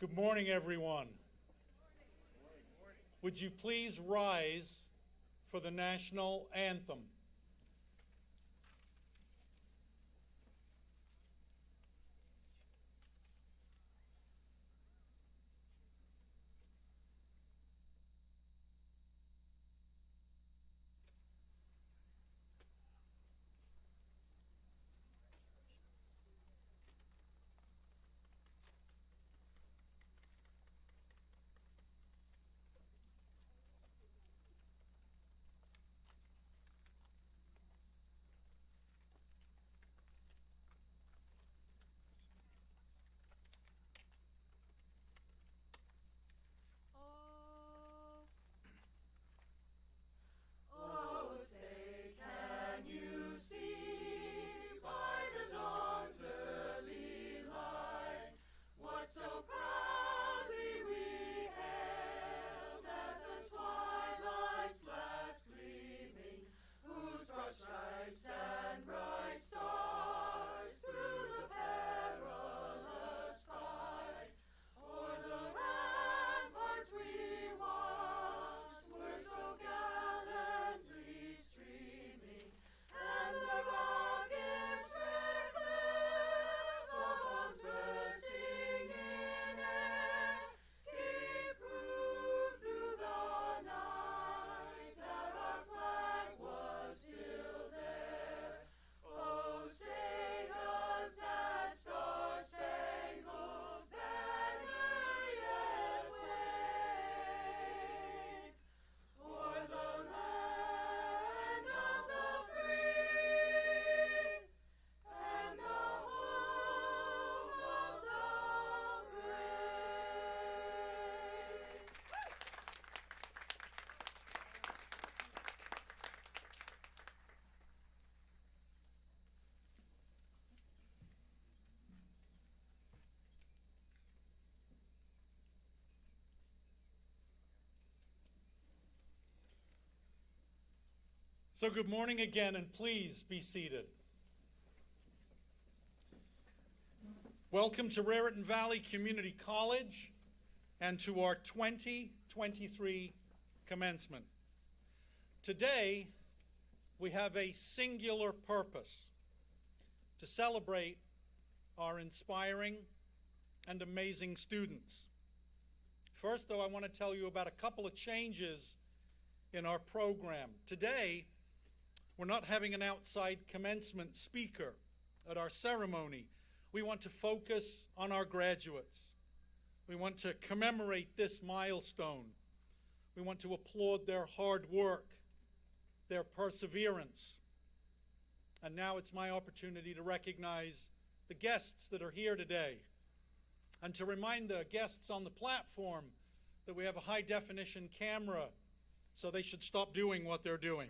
Good morning, everyone. Would you please rise for the national anthem? Oh, say, can you see by the dawn's early light what so proudly we hailed at the twilight's last gleaming, whose broad stripes and bright stars through the perilous fight o'er the ramparts we watched were so gallantly streaming, and the rockets' red glare, the bombs bursting in air, gave proof through the night that our flag was still there. Oh, say does that star-spangled banner yet wave o'er the land of the free and the home of the brave? So good morning again, and please be seated. Welcome to Raritan Valley Community College and to our 2023 commencement. Today, we have a singular purpose: to celebrate our inspiring and amazing students. First, though, I want to tell you about a couple of changes in our program. Today, we're not having an outside commencement speaker at our ceremony. We want to focus on our graduates. We want to commemorate this milestone. We want to applaud their hard work, their perseverance. And now it's my opportunity to recognize the guests that are here today, and to remind the guests on the platform that we have a high-definition camera, so they should stop doing what they're doing.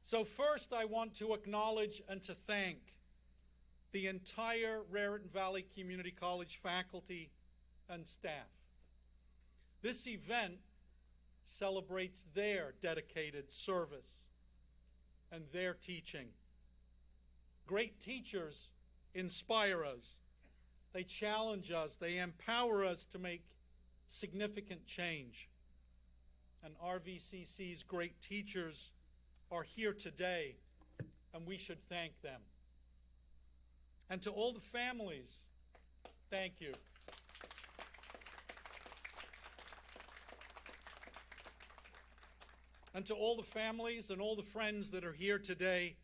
So first, I want to acknowledge and to thank the entire Raritan Valley Community College faculty and staff. This event celebrates their dedicated service and their teaching. Great teachers inspire us. They challenge us. They empower us to make significant change. And RVCC's great teachers are here today, and we should thank them. And to all the families, thank you. And to all the families and all the friends that are here today,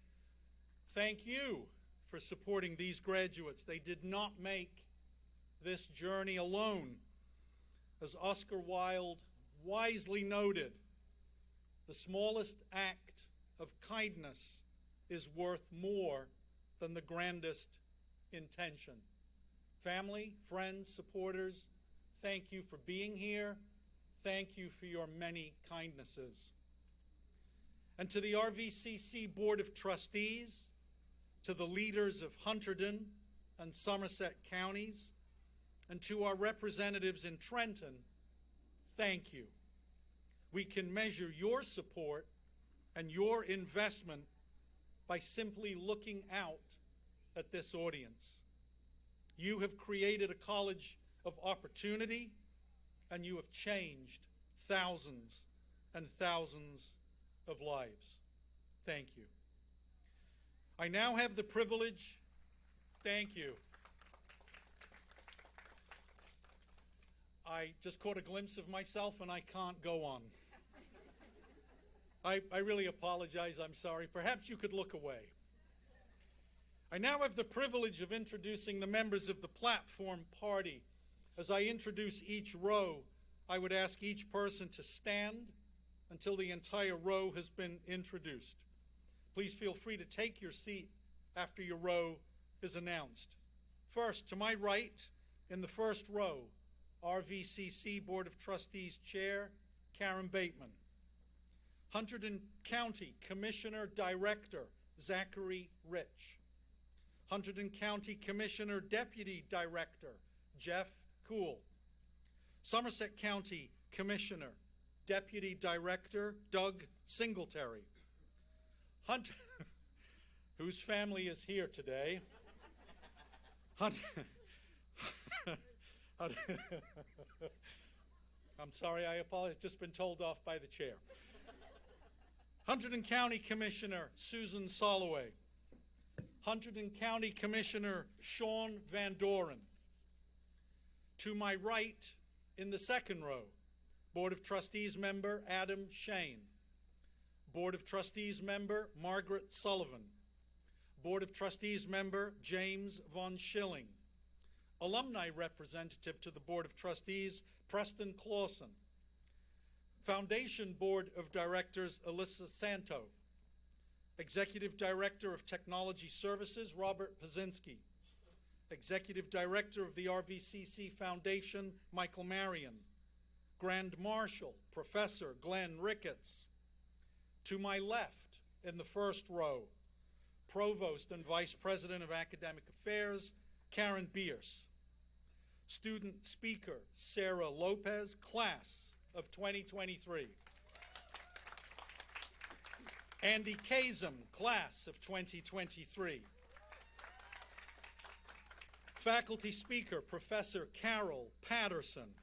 thank you for supporting these graduates. They did not make this journey alone. As Oscar Wilde wisely noted, the smallest act of kindness is worth more than the grandest intention. Family, friends, supporters, thank you for being here. Thank you for your many kindnesses. And to the RVCC Board of Trustees, to the leaders of Hunterdon and Somerset counties, and to our representatives in Trenton, thank you. We can measure your support and your investment by simply looking out at this audience. You have created a college of opportunity, and you have changed thousands and thousands of lives. Thank you. I now have the privilege, thank you. I just caught a glimpse of myself and I can't go on. I really apologize, I'm sorry. Perhaps you could look away. I now have the privilege of introducing the members of the platform party. As I introduce each row, I would ask each person to stand until the entire row has been introduced. Please feel free to take your seat after your row is announced. First, to my right, in the first row, RVCC Board of Trustees Chair, Karen Bateman. Hunterdon County Commissioner Director, Zachary Rich. Hunterdon County Commissioner Deputy Director, Jeff Cool. Somerset County Commissioner Deputy Director, Doug Singletary. Whose family is here today? I'm sorry, I apologize. Just been told off by the chair. Hunterdon County Commissioner Susan Soloway. Hunterdon County Commissioner Sean Van Doren. To my right, in the second row, Board of Trustees member Adam Shane. Board of Trustees member Margaret Sullivan. Board of Trustees member James Von Schilling. Alumni representative to the Board of Trustees, Preston Clausen. Foundation Board of Directors, Alyssa Santo. Executive Director of Technology Services, Robert Pazinski. Executive Director of the RVCC Foundation, Michael Marion. Grand Marshal, Professor Glenn Ricketts. To my left, in the first row, Provost and Vice President of Academic Affairs, Karen Bierce. Student Speaker, Sarah Lopez, Class of 2023. Andy Kazem, Class of 2023. Faculty Speaker, Professor Carol Patterson.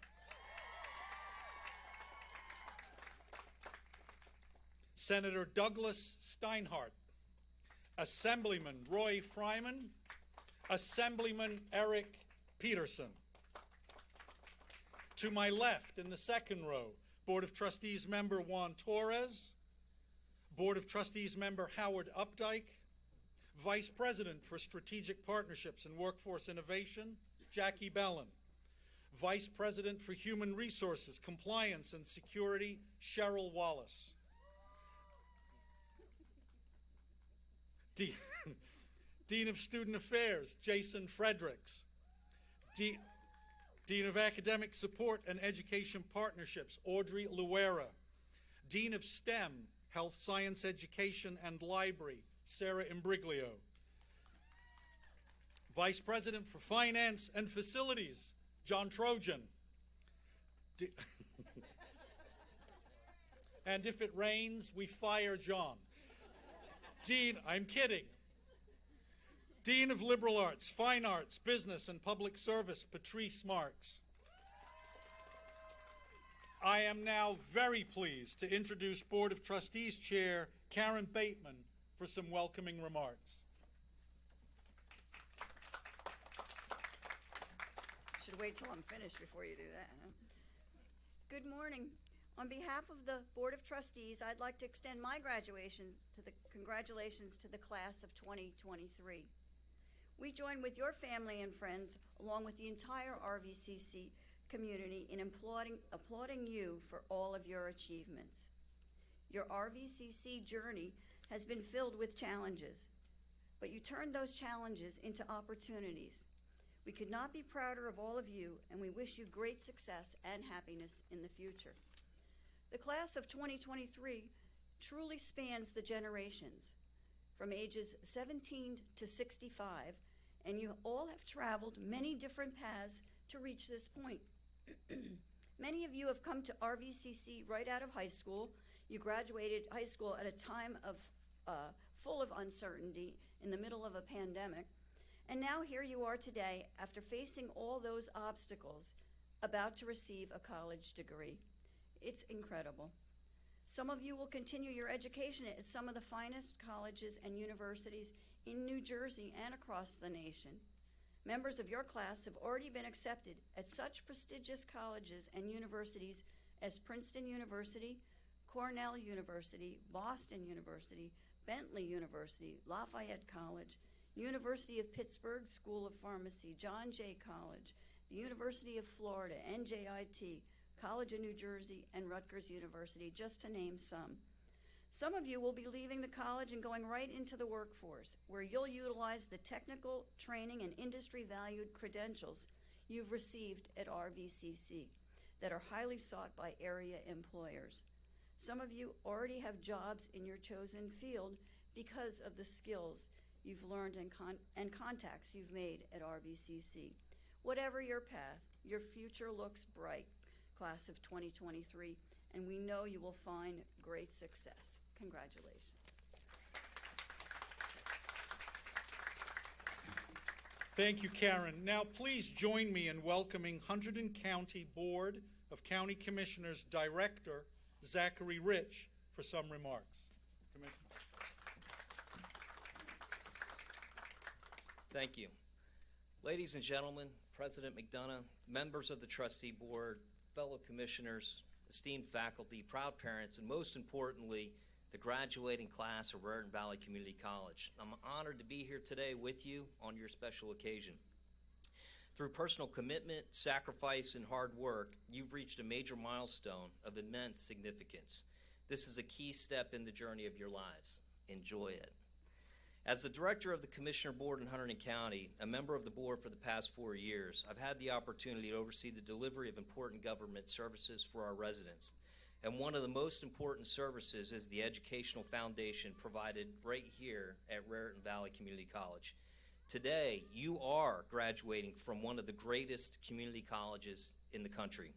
Senator Douglas Steinhardt. Assemblyman Roy Fryman. Assemblyman Eric Peterson. To my left, in the second row, Board of Trustees member Juan Torres. Board of Trustees member Howard Updike. Vice President for Strategic Partnerships and Workforce Innovation, Jackie Bellin. Vice President for Human Resources, Compliance and Security, Cheryl Wallace. Dean of Student Affairs, Jason Fredericks. Dean of Academic Support and Education Partnerships, Audrey Luera. Dean of STEM, Health, Science, Education, and Library, Sarah Imbriglio. Vice President for Finance and Facilities, John Trojan. And if it rains, we fire John. Dean, I'm kidding. Dean of Liberal Arts, Fine Arts, Business, and Public Service, Patrice Marks. I am now very pleased to introduce Board of Trustees Chair Karen Bateman for some welcoming remarks. Should wait till I'm finished before you do that, huh? Good morning. On behalf of the Board of Trustees, I'd like to extend my congratulations to the class of 2023. We join with your family and friends, along with the entire RVCC community, in applauding you for all of your achievements. Your RVCC journey has been filled with challenges, but you turned those challenges into opportunities. We could not be prouder of all of you, and we wish you great success and happiness in the future. The class of 2023 truly spans the generations, from ages 17 to 65, and you all have traveled many different paths to reach this point. Many of you have come to RVCC right out of high school. You graduated high school at a time of full of uncertainty in the middle of a pandemic, And now here you are today, after facing all those obstacles, about to receive a college degree. It's incredible. Some of you will continue your education at some of the finest colleges and universities in New Jersey and across the nation. Members of your class have already been accepted at such prestigious colleges and universities as Princeton University, Cornell University, Boston University, Bentley University, Lafayette College, University of Pittsburgh School of Pharmacy, John Jay College, the University of Florida, NJIT, College of New Jersey, and Rutgers University, just to name some. Some of you will be leaving the college and going right into the workforce, where you'll utilize the technical, training, and industry-valued credentials you've received at RVCC that are highly sought by area employers. Some of you already have jobs in your chosen field because of the skills you've learned and contacts you've made at RVCC. Whatever your path, your future looks bright, class of 2023, and we know you will find great success. Congratulations. Thank you, Karen. Now, please join me in welcoming Hunterdon County Board of County Commissioners Director Zachary Rich for some remarks. Commissioner. Thank you. Ladies and gentlemen, President McDonough, members of the trustee board, fellow commissioners, esteemed faculty, proud parents, and most importantly, the graduating class of Raritan Valley Community College. I'm honored to be here today with you on your special occasion. Through personal commitment, sacrifice, and hard work, you've reached a major milestone of immense significance. This is a key step in the journey of your lives. Enjoy it. As the director of the Commissioner Board in Hunterdon County, a member of the board for the past 4 years, I've had the opportunity to oversee the delivery of important government services for our residents. And one of the most important services is the educational foundation provided right here at Raritan Valley Community College. Today, you are graduating from one of the greatest community colleges in the country.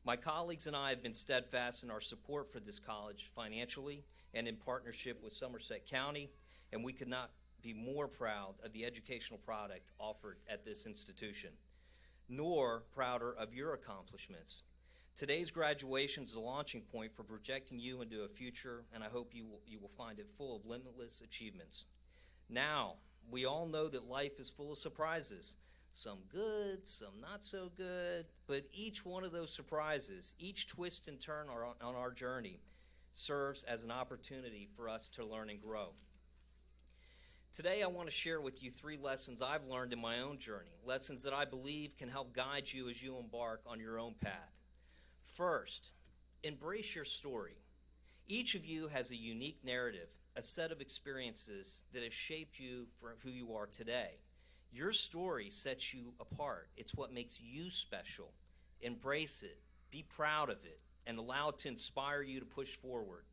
My colleagues and I have been steadfast in our support for this college financially and in partnership with Somerset County, and we could not be more proud of the educational product offered at this institution, nor prouder of your accomplishments. Today's graduation is a launching point for projecting you into a future, and I hope you will find it full of limitless achievements. Now, we all know that life is full of surprises, some good, some not so good, but each one of those surprises, each twist and turn on our journey serves as an opportunity for us to learn and grow. Today, I want to share with you 3 lessons I've learned in my own journey, lessons that I believe can help guide you as you embark on your own path. First, embrace your story. Each of you has a unique narrative, a set of experiences that have shaped you for who you are today. Your story sets you apart. It's what makes you special. Embrace it, be proud of it, and allow it to inspire you to push forward.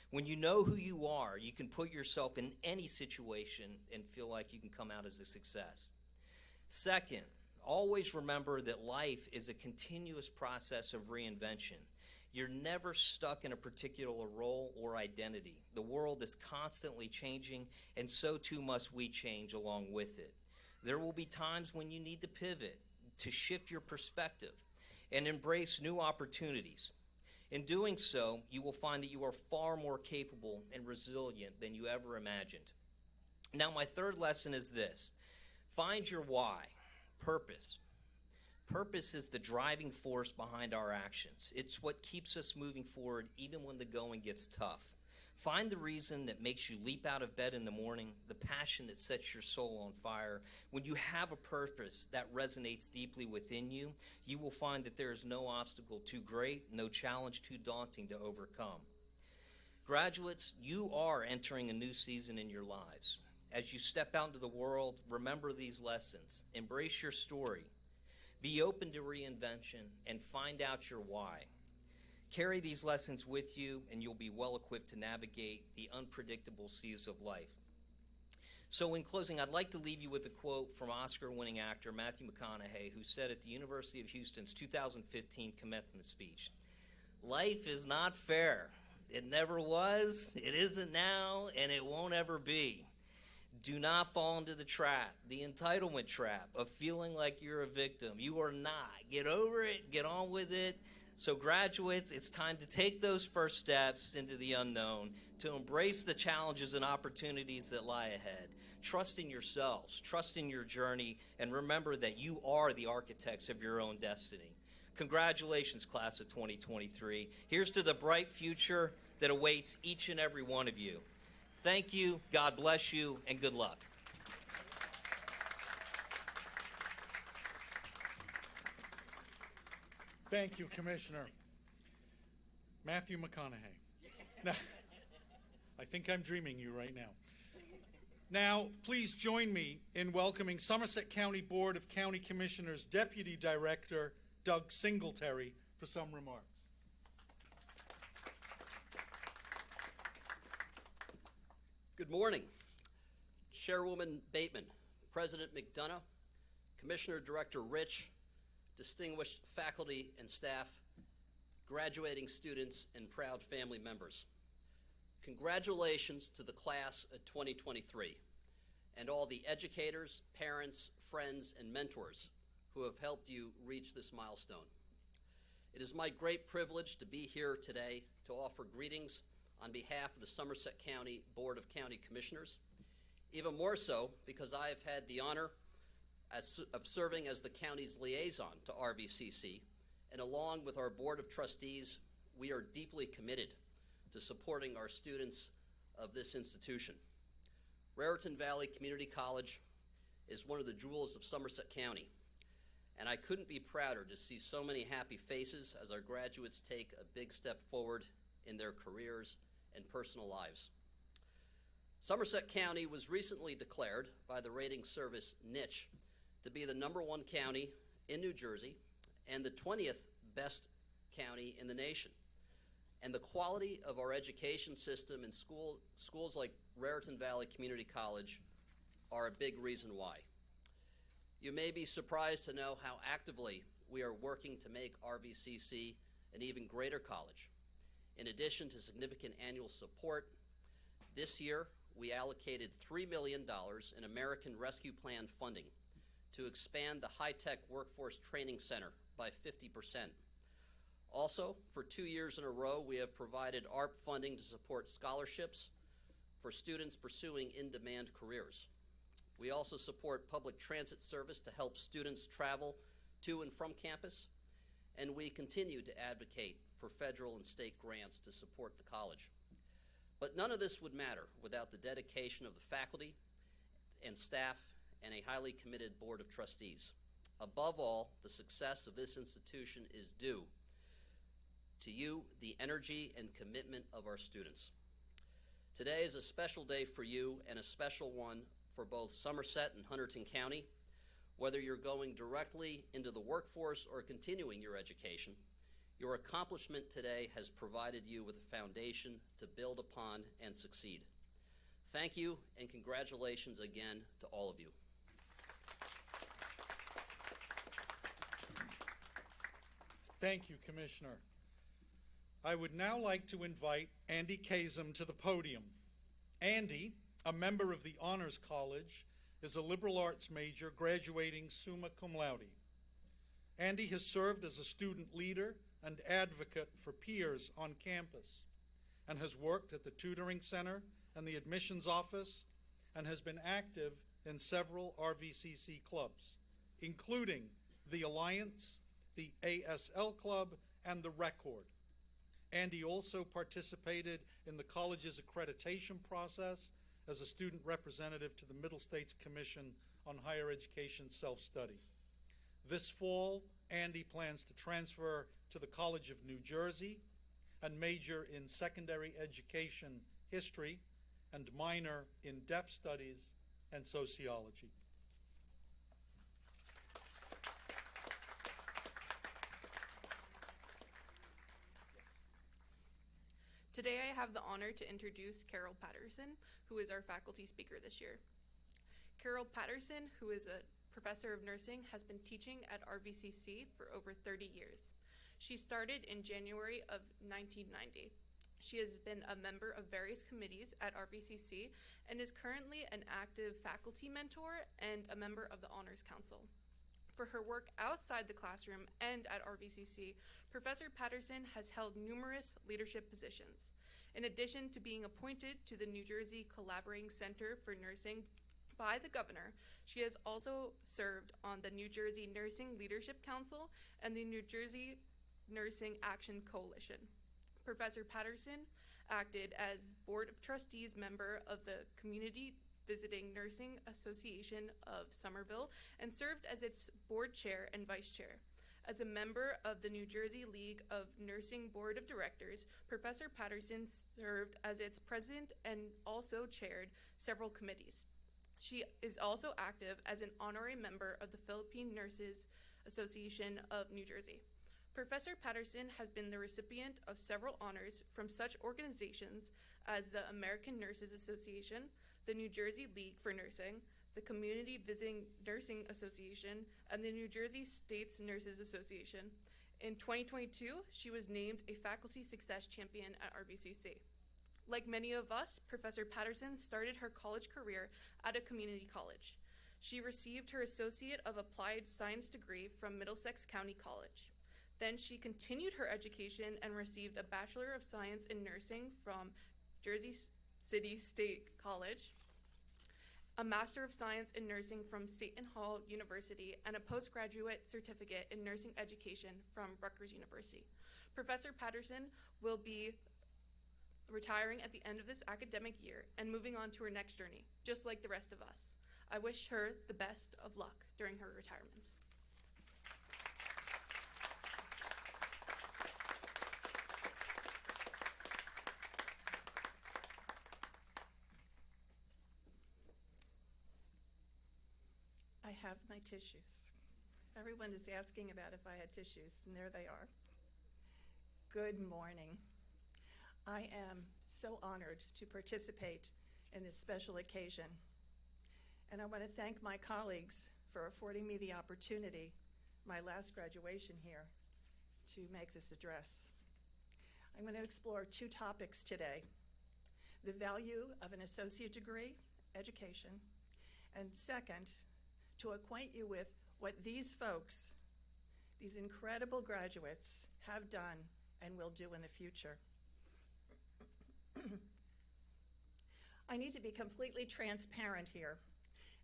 When you know who you are, you can put yourself in any situation and feel like you can come out as a success. Second, always remember that life is a continuous process of reinvention. You're never stuck in a particular role or identity. The world is constantly changing, and so too must we change along with it. There will be times when you need to pivot, to shift your perspective, and embrace new opportunities. In doing so, you will find that you are far more capable and resilient than you ever imagined. Now, my third lesson is this: find your why. Purpose. Purpose is the driving force behind our actions. It's what keeps us moving forward even when the going gets tough. Find the reason that makes you leap out of bed in the morning, the passion that sets your soul on fire. When you have a purpose that resonates deeply within you, you will find that there is no obstacle too great, no challenge too daunting to overcome. Graduates, you are entering a new season in your lives. As you step out into the world, remember these lessons. Embrace your story. Be open to reinvention and find out your why. Carry these lessons with you, and you'll be well equipped to navigate the unpredictable seas of life. So in closing, I'd like to leave you with a quote from Oscar-winning actor Matthew McConaughey, who said at the University of Houston's 2015 commencement speech, "Life is not fair. It never was, it isn't now, and it won't ever be. Do not fall into the trap, the entitlement trap of feeling like you're a victim. You are not. Get over it, get on with it. So graduates, it's time to take those first steps into the unknown, to embrace the challenges and opportunities that lie ahead. Trust in yourselves, trust in your journey, and remember that you are the architects of your own destiny. Congratulations, class of 2023. Here's to the bright future that awaits each and every one of you. Thank you, God bless you, and good luck. Thank you, Commissioner. Matthew McConaughey. Now, I think I'm dreaming you right now. Now, please join me in welcoming Somerset County Board of County Commissioners Deputy Director Doug Singletary for some remarks. Good morning. Chairwoman Bateman, President McDonough, Commissioner Director Rich, distinguished faculty and staff, graduating students, and proud family members. Congratulations to the class of 2023 and all the educators, parents, friends, and mentors who have helped you reach this milestone. It is my great privilege to be here today to offer greetings on behalf of the Somerset County Board of County Commissioners, even more so because I have had the honor of serving as the county's liaison to RVCC, and along with our Board of Trustees, we are deeply committed to supporting our students of this institution. Raritan Valley Community College is one of the jewels of Somerset County, and I couldn't be prouder to see so many happy faces as our graduates take a big step forward in their careers and personal lives. Somerset County was recently declared by the rating service Niche to be the #1 county in New Jersey and the 20th best county in the nation. And the quality of our education system and schools like Raritan Valley Community College are a big reason why. You may be surprised to know how actively we are working to make RVCC an even greater college. In addition to significant annual support, this year we allocated $3 million in American Rescue Plan funding to expand the High-Tech Workforce Training Center by 50%. Also, for 2 years in a row, we have provided ARP funding to support scholarships for students pursuing in-demand careers. We also support public transit service to help students travel to and from campus, and we continue to advocate for federal and state grants to support the college. But none of this would matter without the dedication of the faculty and staff and a highly committed Board of Trustees. Above all, the success of this institution is due to you, the energy and commitment of our students. Today is a special day for you and a special one for both Somerset and Hunterdon County. Whether you're going directly into the workforce or continuing your education, your accomplishment today has provided you with a foundation to build upon and succeed. Thank you and congratulations again to all of you. Thank you, Commissioner. I would now like to invite Andy Kasem to the podium. Andy, a member of the Honors College, is a liberal arts major graduating summa cum laude. Andy has served as a student leader and advocate for peers on campus and has worked at the tutoring center and the admissions office and has been active in several RVCC clubs, including the Alliance, the ASL Club, and the Record. Andy also participated in the college's accreditation process as a student representative to the Middle States Commission on Higher Education Self-Study. This fall, Andy plans to transfer to the College of New Jersey and major in secondary education history and minor in deaf studies and sociology. Today I have the honor to introduce Carol Patterson, who is our faculty speaker this year. Carol Patterson, who is a professor of nursing, has been teaching at RVCC for over 30 years. She started in January of 1990. She has been a member of various committees at RVCC and is currently an active faculty mentor and a member of the Honors Council. For her work outside the classroom and at RVCC, Professor Patterson has held numerous leadership positions. In addition to being appointed to the New Jersey Collaborating Center for Nursing by the governor, she has also served on the New Jersey Nursing Leadership Council and the New Jersey Nursing Action Coalition. Professor Patterson acted as Board of Trustees member of the Community Visiting Nursing Association of Somerville and served as its board chair and vice chair. As a member of the New Jersey League of Nursing Board of Directors, Professor Patterson served as its president and also chaired several committees. She is also active as an honorary member of the Philippine Nurses Association of New Jersey. Professor Patterson has been the recipient of several honors from such organizations as the American Nurses Association, the New Jersey League for Nursing, the Community Visiting Nursing Association, and the New Jersey States Nurses Association. In 2022, she was named a Faculty Success Champion at RVCC. Like many of us, Professor Patterson started her college career at a community college. She received her Associate of Applied Science degree from Middlesex County College. Then she continued her education and received a Bachelor of Science in Nursing from Jersey City State College, a Master of Science in Nursing from Seton Hall University, and a postgraduate certificate in nursing education from Rutgers University. Professor Patterson will be retiring at the end of this academic year and moving on to her next journey, just like the rest of us. I wish her the best of luck during her retirement. I have my tissues. Everyone is asking about if I had tissues, and there they are. Good morning. I am so honored to participate in this special occasion, and I want to thank my colleagues for affording me the opportunity, my last graduation here, to make this address. I'm going to explore two topics today: the value of an associate degree education, and second, to acquaint you with what these folks, these incredible graduates, have done and will do in the future. I need to be completely transparent here,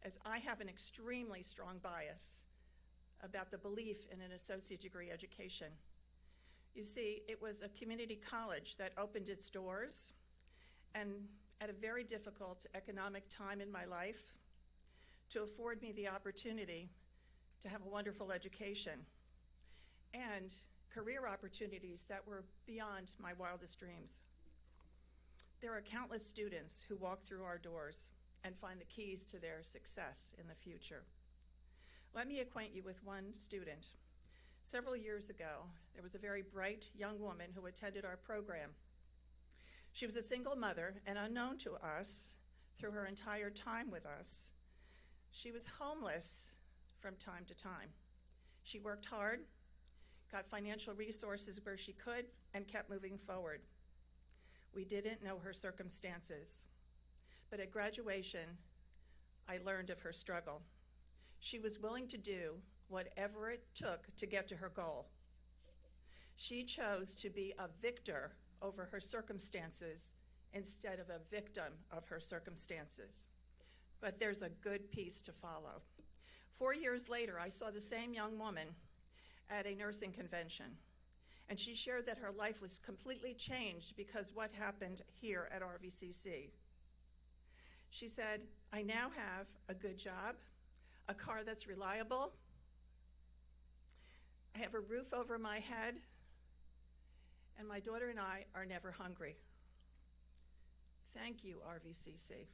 as I have an extremely strong bias about the belief in an associate degree education. You see, it was a community college that opened its doors, and at a very difficult economic time in my life, to afford me the opportunity to have a wonderful education and career opportunities that were beyond my wildest dreams. There are countless students who walk through our doors and find the keys to their success in the future. Let me acquaint you with one student. Several years ago, there was a very bright young woman who attended our program. She was a single mother, and unknown to us, through her entire time with us, she was homeless from time to time. She worked hard, got financial resources where she could, and kept moving forward. We didn't know her circumstances, but at graduation, I learned of her struggle. She was willing to do whatever it took to get to her goal. She chose to be a victor over her circumstances instead of a victim of her circumstances. But there's a good piece to follow. 4 years later, I saw the same young woman at a nursing convention, and she shared that her life was completely changed because what happened here at RVCC. She said, "I now have a good job, a car that's reliable, I have a roof over my head, and my daughter and I are never hungry." Thank you, RVCC.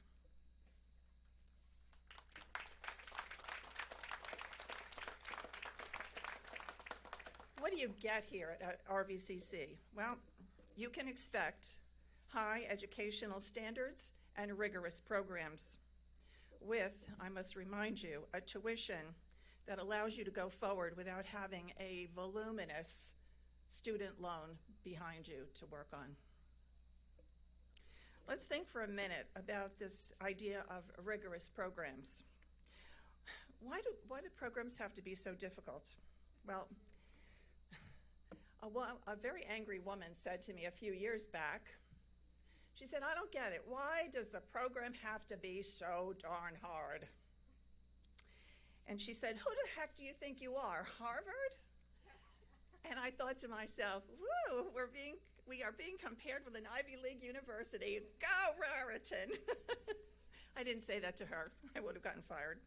What do you get here at RVCC? Well, you can expect high educational standards and rigorous programs with, I must remind you, a tuition that allows you to go forward without having a voluminous student loan behind you to work on. Let's think for a minute about this idea of rigorous programs. Why do programs have to be so difficult? Well, a very angry woman said to me a few years back, she said, "I don't get it. Why does the program have to be so darn hard?" And she said, "Who the heck do you think you are, Harvard?" And I thought to myself, woo, we are being compared with an Ivy League university. Go, Raritan! I didn't say that to her. I would have gotten fired.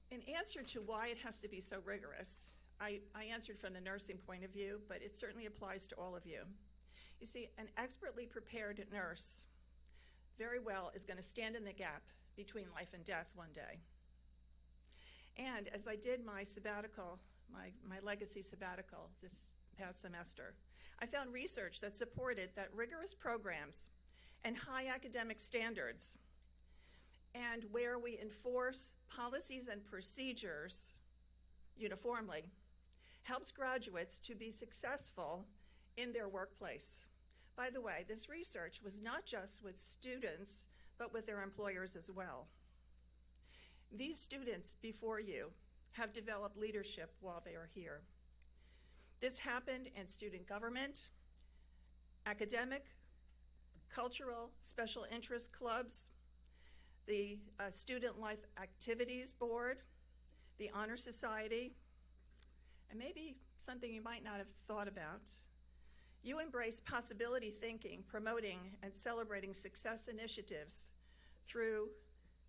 In answer to why it has to be so rigorous, I answered from the nursing point of view, but it certainly applies to all of you. You see, an expertly prepared nurse very well is going to stand in the gap between life and death one day. And as I did my sabbatical, my legacy sabbatical this past semester, I found research that supported that rigorous programs and high academic standards, and where we enforce policies and procedures uniformly, helps graduates to be successful in their workplace. By the way, this research was not just with students, but with their employers as well. These students before you have developed leadership while they are here. This happened in student government, academic, cultural, special interest clubs, the Student Life Activities Board, the Honor Society, and maybe something you might not have thought about. You embrace possibility thinking, promoting and celebrating success initiatives through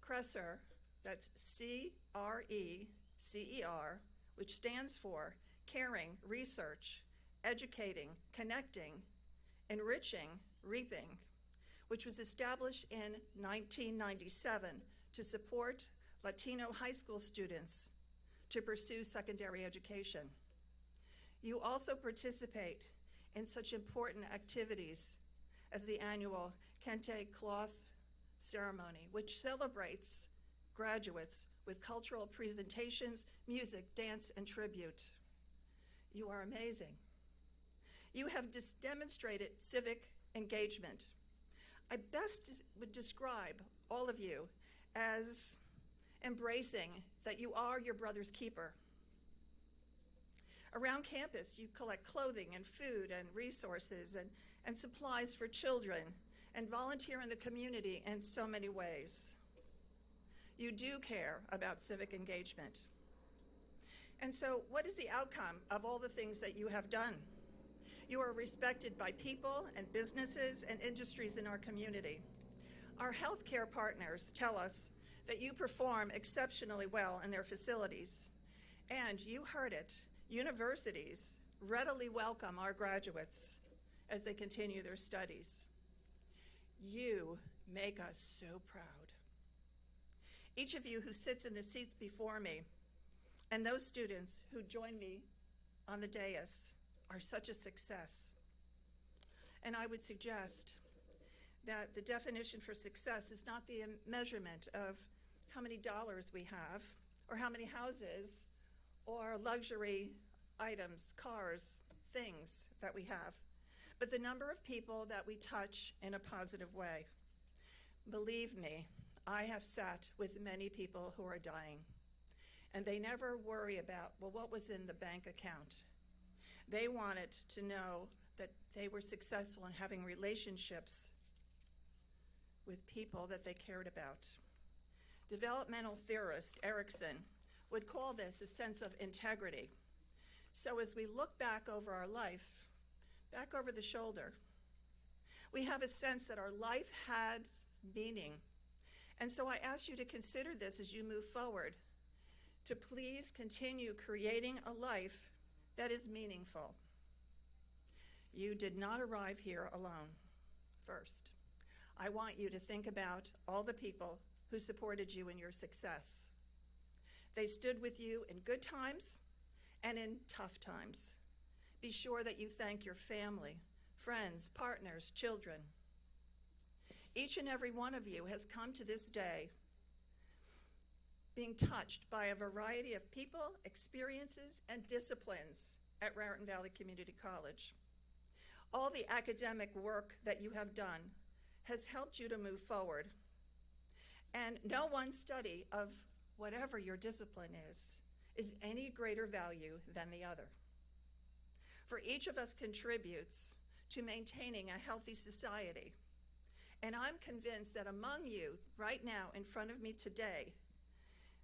CRECER, that's C-R-E-C-E-R, which stands for Caring, Research, Educating, Connecting, Enriching, Reaping, which was established in 1997 to support Latino high school students to pursue secondary education. You also participate in such important activities as the annual Kente Cloth Ceremony, which celebrates graduates with cultural presentations, music, dance, and tribute. You are amazing. You have demonstrated civic engagement. I best would describe all of you as embracing that you are your brother's keeper. Around campus, you collect clothing and food and resources and supplies for children and volunteer in the community in so many ways. You do care about civic engagement. And so what is the outcome of all the things that you have done? You are respected by people and businesses and industries in our community. Our healthcare partners tell us that you perform exceptionally well in their facilities. And you heard it, universities readily welcome our graduates as they continue their studies. You make us so proud. Each of you who sits in the seats before me and those students who join me on the dais are such a success. And I would suggest that the definition for success is not the measurement of how many dollars we have or how many houses or luxury items, cars, things that we have, but the number of people that we touch in a positive way. Believe me, I have sat with many people who are dying, and they never worry about, well, what was in the bank account? They wanted to know that they were successful in having relationships with people that they cared about. Developmental theorist Erickson would call this a sense of integrity. So as we look back over our life, back over the shoulder, we have a sense that our life had meaning. And so I ask you to consider this as you move forward, to please continue creating a life that is meaningful. You did not arrive here alone. First, I want you to think about all the people who supported you in your success. They stood with you in good times and in tough times. Be sure that you thank your family, friends, partners, children. Each and every one of you has come to this day being touched by a variety of people, experiences, and disciplines at Raritan Valley Community College. All the academic work that you have done has helped you to move forward. And no one study of whatever your discipline is any greater value than the other. For each of us contributes to maintaining a healthy society. And I'm convinced that among you, right now in front of me today,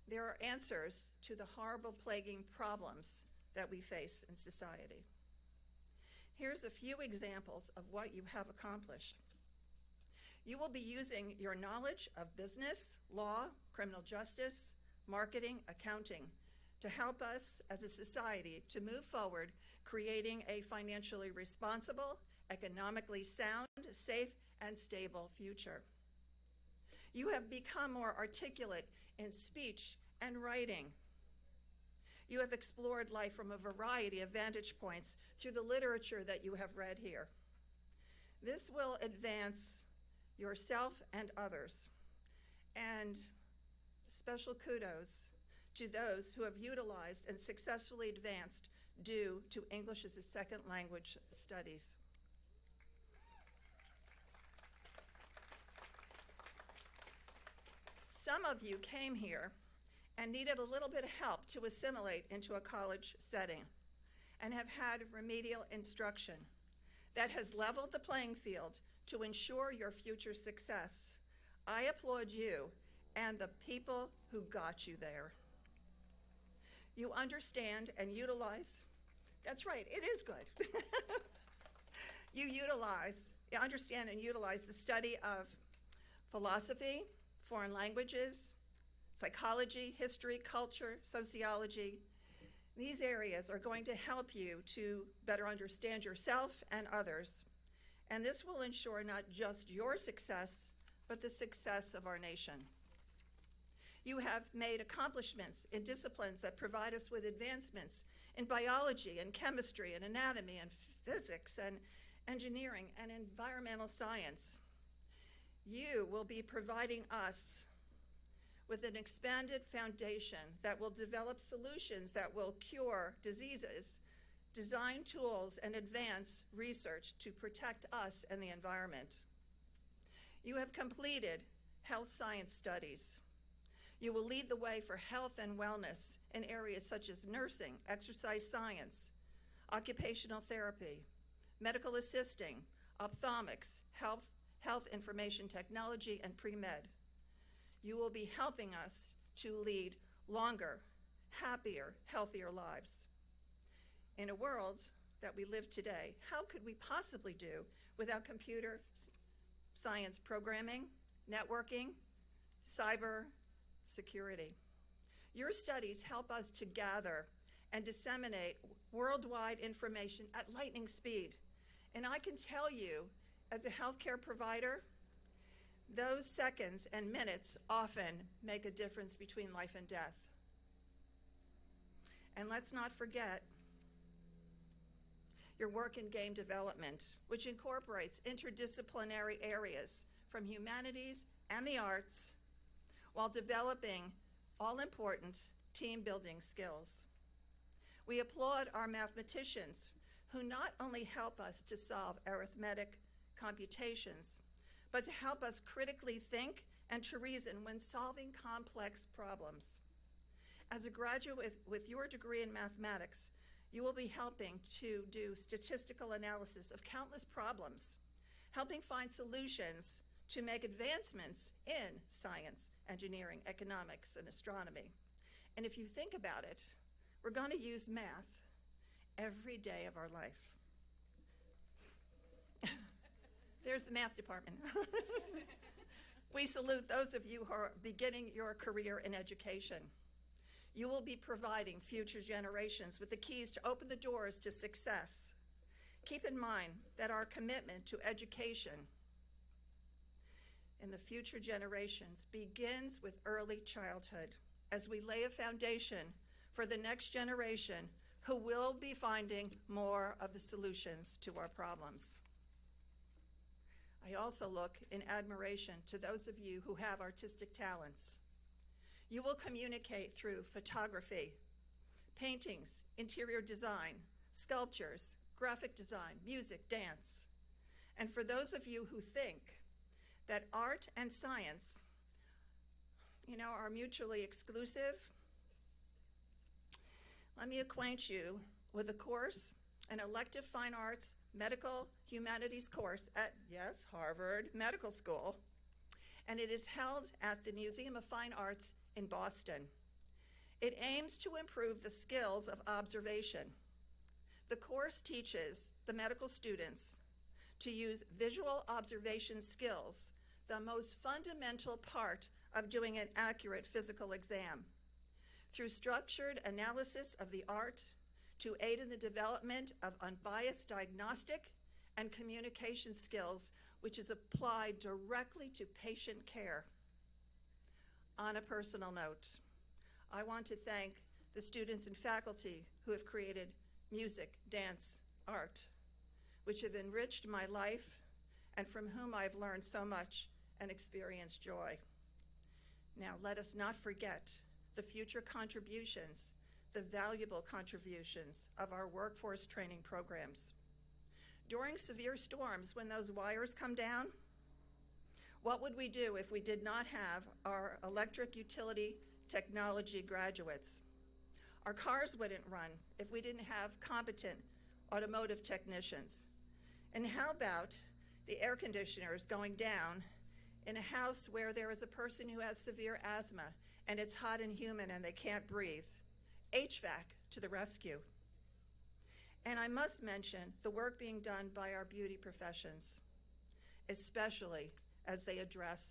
there are answers to the horrible plaguing problems that we face in society. Here's a few examples of what you have accomplished. You will be using your knowledge of business, law, criminal justice, marketing, accounting to help us as a society to move forward, creating a financially responsible, economically sound, safe, and stable future. You have become more articulate in speech and writing. You have explored life from a variety of vantage points through the literature that you have read here. This will advance yourself and others. And special kudos to those who have utilized and successfully advanced due to English as a second language studies. Some of you came here and needed a little bit of help to assimilate into a college setting and have had remedial instruction that has leveled the playing field to ensure your future success. I applaud you and the people who got you there. You understand and utilize, that's right, it is good. You understand and utilize the study of philosophy, foreign languages, psychology, history, culture, sociology. These areas are going to help you to better understand yourself and others. And this will ensure not just your success, but the success of our nation. You have made accomplishments in disciplines that provide us with advancements in biology and chemistry and anatomy and physics and engineering and environmental science. You will be providing us with an expanded foundation that will develop solutions that will cure diseases, design tools, and advance research to protect us and the environment. You have completed health science studies. You will lead the way for health and wellness in areas such as nursing, exercise science, occupational therapy, medical assisting, ophthalmics, health information technology, and pre-med. You will be helping us to lead longer, happier, healthier lives. In a world that we live today, how could we possibly do without computer science programming, networking, cyber security? Your studies help us to gather and disseminate worldwide information at lightning speed. And I can tell you, as a healthcare provider, those seconds and minutes often make a difference between life and death. And let's not forget your work in game development, which incorporates interdisciplinary areas from humanities and the arts while developing all-important team-building skills. We applaud our mathematicians who not only help us to solve arithmetic computations, but to help us critically think and to reason when solving complex problems. As a graduate with your degree in mathematics, you will be helping to do statistical analysis of countless problems, helping find solutions to make advancements in science, engineering, economics, and astronomy. And if you think about it, we're going to use math every day of our life. There's the math department. We salute those of you who are beginning your career in education. You will be providing future generations with the keys to open the doors to success. Keep in mind that our commitment to education in the future generations begins with early childhood as we lay a foundation for the next generation who will be finding more of the solutions to our problems. I also look in admiration to those of you who have artistic talents. You will communicate through photography, paintings, interior design, sculptures, graphic design, music, dance. And for those of you who think that art and science, are mutually exclusive, let me acquaint you with a course, an elective fine arts medical humanities course at, yes, Harvard Medical School, and it is held at the Museum of Fine Arts in Boston. It aims to improve the skills of observation. The course teaches the medical students to use visual observation skills, the most fundamental part of doing an accurate physical exam, through structured analysis of the art to aid in the development of unbiased diagnostic and communication skills, which is applied directly to patient care. On a personal note, I want to thank the students and faculty who have created music, dance, art, which have enriched my life and from whom I've learned so much and experienced joy. Now, let us not forget the future contributions, the valuable contributions of our workforce training programs. During severe storms, when those wires come down, what would we do if we did not have our electric utility technology graduates? Our cars wouldn't run if we didn't have competent automotive technicians. And how about the air conditioners going down in a house where there is a person who has severe asthma and it's hot and humid and they can't breathe? HVAC to the rescue. And I must mention the work being done by our beauty professions, especially as they address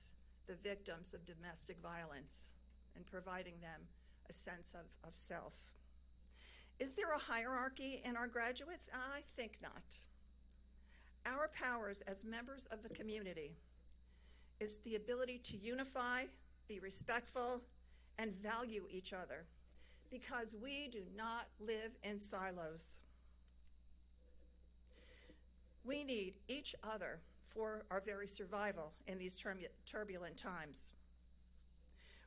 the victims of domestic violence and providing them a sense of self. Is there a hierarchy in our graduates? I think not. Our powers as members of the community is the ability to unify, be respectful, and value each other, because we do not live in silos. We need each other for our very survival in these turbulent times.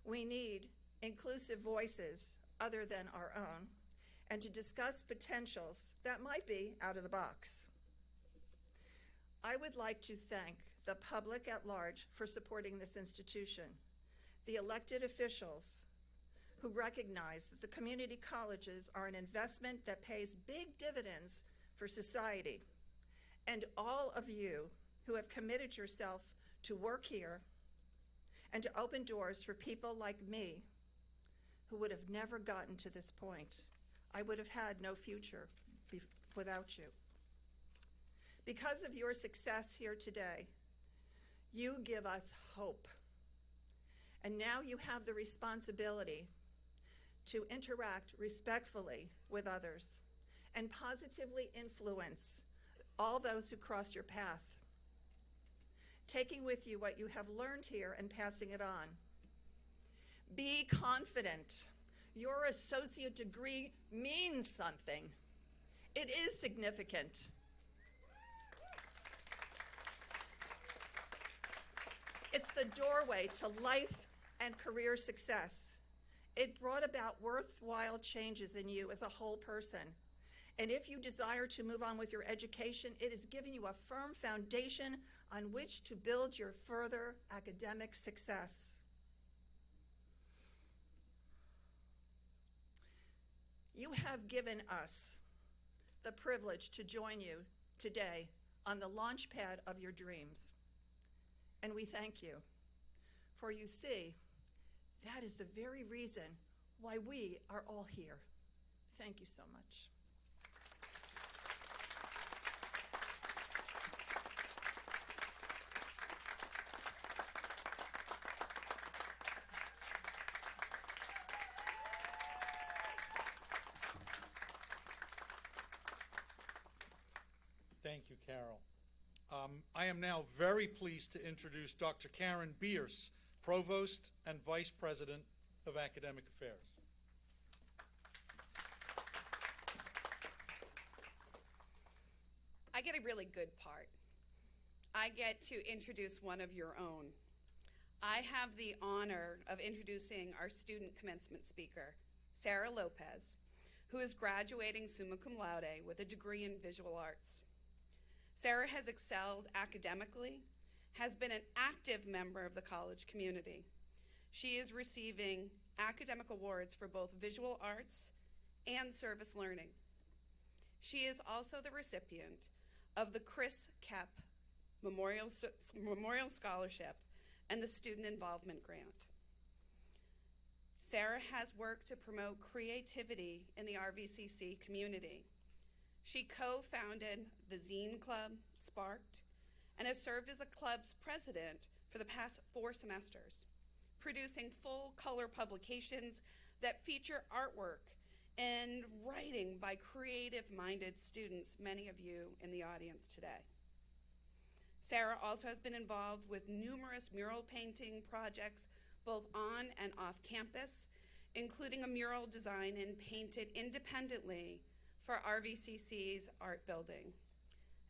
We need inclusive voices other than our own, and to discuss potentials that might be out of the box. I would like to thank the public at large for supporting this institution, the elected officials who recognize that the community colleges are an investment that pays big dividends for society, and all of you who have committed yourself to work here and to open doors for people like me who would have never gotten to this point. I would have had no future without you. Because of your success here today, you give us hope. And now you have the responsibility to interact respectfully with others and positively influence all those who cross your path, taking with you what you have learned here and passing it on. Be confident. Your associate degree means something. It is significant. It's the doorway to life and career success. It brought about worthwhile changes in you as a whole person. And if you desire to move on with your education, it has given you a firm foundation on which to build your further academic success. You have given us the privilege to join you today on the launch pad of your dreams. And we thank you. For you see, that is the very reason why we are all here. Thank you so much. Thank you, Carol. I am now very pleased to introduce Dr. Karen Bierce, Provost and Vice President of Academic Affairs. I get a really good part. I get to introduce one of your own. I have the honor of introducing our student commencement speaker, Sarah Lopez, who is graduating summa cum laude with a degree in visual arts. Sarah has excelled academically, has been an active member of the college community. She is receiving academic awards for both visual arts and service learning. She is also the recipient of the Chris Kepp Memorial Scholarship and the Student Involvement Grant. Sarah has worked to promote creativity in the RVCC community. She co-founded the Zine Club, Sparked, and has served as a club's president for the past 4 semesters, producing full-color publications that feature artwork and writing by creative-minded students, many of you in the audience today. Sarah also has been involved with numerous mural painting projects both on and off campus, including a mural designed and painted independently for RVCC's art building.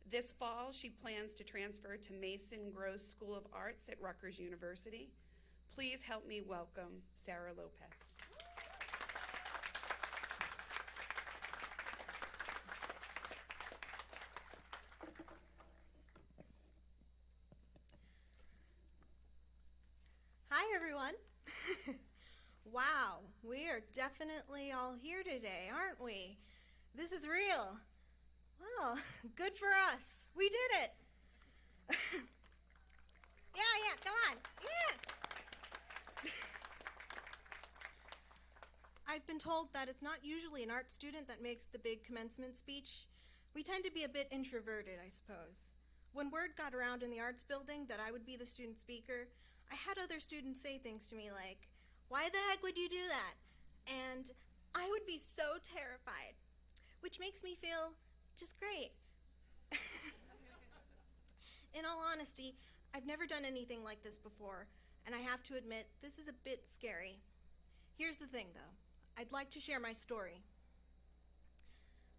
This fall, she plans to transfer to Mason Gross School of Arts at Rutgers University. Please help me welcome Sarah Lopez. Hi, everyone. Wow, we are definitely all here today, aren't we? This is real. Well, good for us. We did it. Yeah, come on. Yeah. I've been told that it's not usually an art student that makes the big commencement speech. We tend to be a bit introverted, I suppose. When word got around in the arts building that I would be the student speaker, I had other students say things to me like, "Why the heck would you do that?" And I would be so terrified, which makes me feel just great. In all honesty, I've never done anything like this before, and I have to admit, this is a bit scary. Here's the thing, though. I'd like to share my story.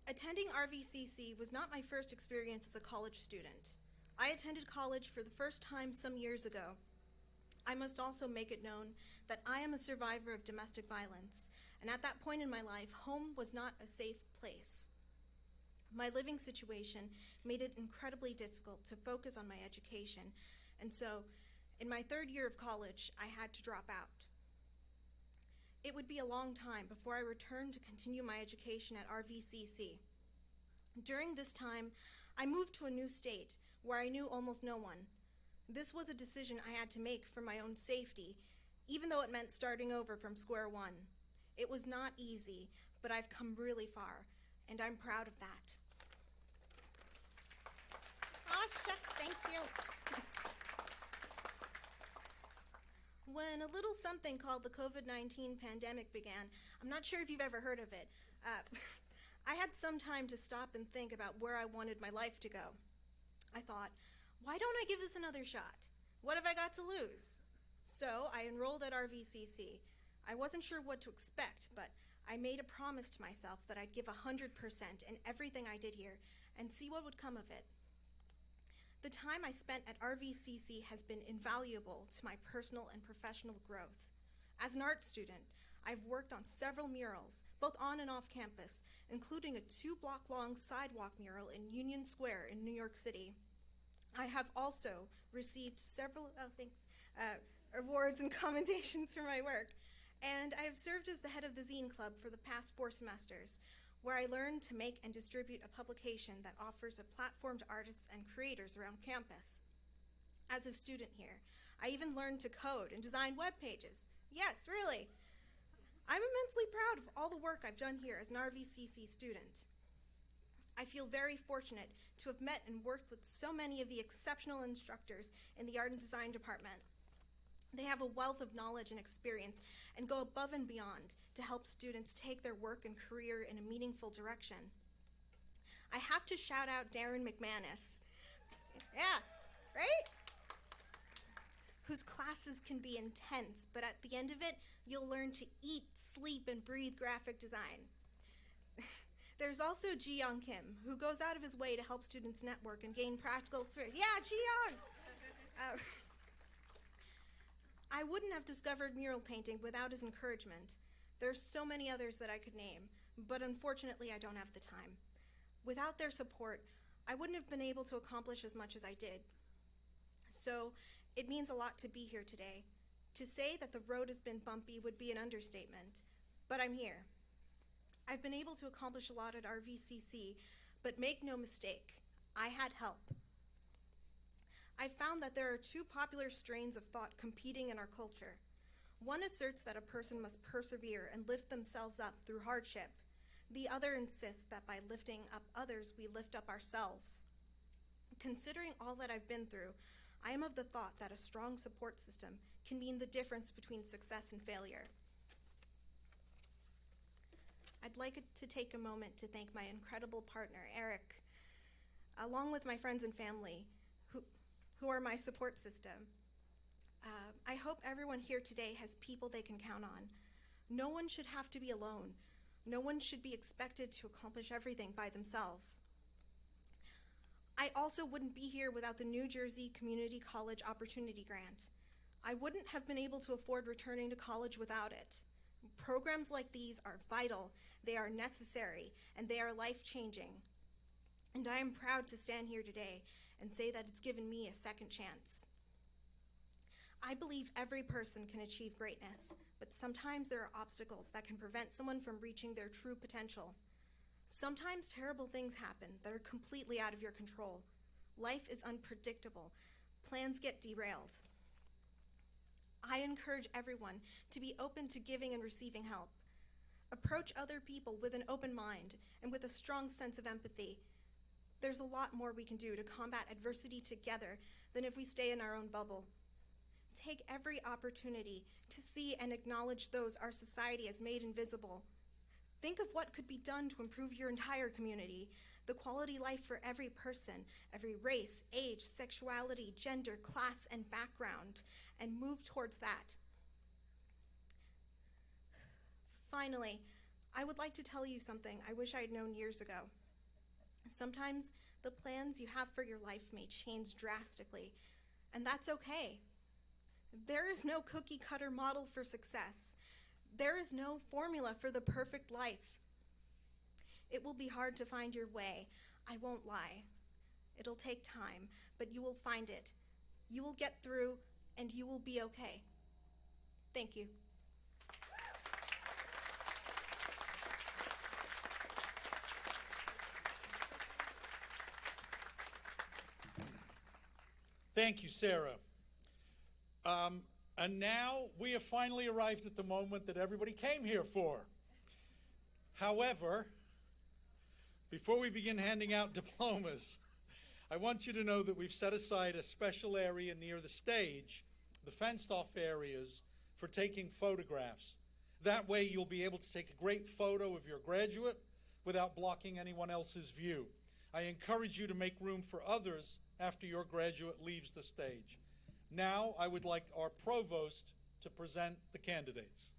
Attending RVCC was not my first experience as a college student. I attended college for the first time some years ago. I must also make it known that I am a survivor of domestic violence, and at that point in my life, home was not a safe place. My living situation made it incredibly difficult to focus on my education, and so, in my 3rd year of college, I had to drop out. It would be a long time before I returned to continue my education at RVCC. During this time, I moved to a new state where I knew almost no one. This was a decision I had to make for my own safety, even though it meant starting over from square one. It was not easy, but I've come really far, and I'm proud of that. Aw, shucks, thank you. When a little something called the COVID-19 pandemic began, I'm not sure if you've ever heard of it, I had some time to stop and think about where I wanted my life to go. I thought, why don't I give this another shot? What have I got to lose? So I enrolled at RVCC. I wasn't sure what to expect, but I made a promise to myself that I'd give 100% in everything I did here and see what would come of it. The time I spent at RVCC has been invaluable to my personal and professional growth. As an art student, I've worked on several murals, both on and off campus, including a 2-block-long sidewalk mural in Union Square in New York City. I have also received several awards and commendations for my work, and I have served as the head of the Zine Club for the past 4 semesters, where I learned to make and distribute a publication that offers a platform to artists and creators around campus. As a student here, I even learned to code and design web pages. Yes, really. I'm immensely proud of all the work I've done here as an RVCC student. I feel very fortunate to have met and worked with so many of the exceptional instructors in the art and design department. They have a wealth of knowledge and experience and go above and beyond to help students take their work and career in a meaningful direction. I have to shout out Darren McManus. Yeah, right? Whose classes can be intense, but at the end of it, you'll learn to eat, sleep, and breathe graphic design. There's also Ji-Young Kim, who goes out of his way to help students network and gain practical experience. Yeah, Ji-Young! I wouldn't have discovered mural painting without his encouragement. There's so many others that I could name, but unfortunately I don't have the time. Without their support, I wouldn't have been able to accomplish as much as I did. So it means a lot to be here today. To say that the road has been bumpy would be an understatement, but I'm here. I've been able to accomplish a lot at RVCC, but make no mistake, I had help. I found that there are two popular strains of thought competing in our culture. One asserts that a person must persevere and lift themselves up through hardship. The other insists that by lifting up others, we lift up ourselves. Considering all that I've been through, I am of the thought that a strong support system can mean the difference between success and failure. I'd like to take a moment to thank my incredible partner, Eric, along with my friends and family, who are my support system. I hope everyone here today has people they can count on. No one should have to be alone. No one should be expected to accomplish everything by themselves. I also wouldn't be here without the New Jersey Community College Opportunity Grant. I wouldn't have been able to afford returning to college without it. Programs like these are vital, they are necessary, and they are life-changing. And I am proud to stand here today and say that it's given me a second chance. I believe every person can achieve greatness, but sometimes there are obstacles that can prevent someone from reaching their true potential. Sometimes terrible things happen that are completely out of your control. Life is unpredictable. Plans get derailed. I encourage everyone to be open to giving and receiving help. Approach other people with an open mind and with a strong sense of empathy. There's a lot more we can do to combat adversity together than if we stay in our own bubble. Take every opportunity to see and acknowledge those our society has made invisible. Think of what could be done to improve your entire community, the quality life for every person, every race, age, sexuality, gender, class, and background, and move towards that. Finally, I would like to tell you something I wish I had known years ago. Sometimes the plans you have for your life may change drastically, and that's okay. There is no cookie-cutter model for success. There is no formula for the perfect life. It will be hard to find your way, I won't lie. It'll take time, but you will find it. You will get through, and you will be okay. Thank you. Thank you, Sarah. And now we have finally arrived at the moment that everybody came here for. However, before we begin handing out diplomas, I want you to know that we've set aside a special area near the stage, the fenced-off areas, for taking photographs. That way you'll be able to take a great photo of your graduate without blocking anyone else's view. I encourage you to make room for others after your graduate leaves the stage. Now, I would like our provost to present the candidates.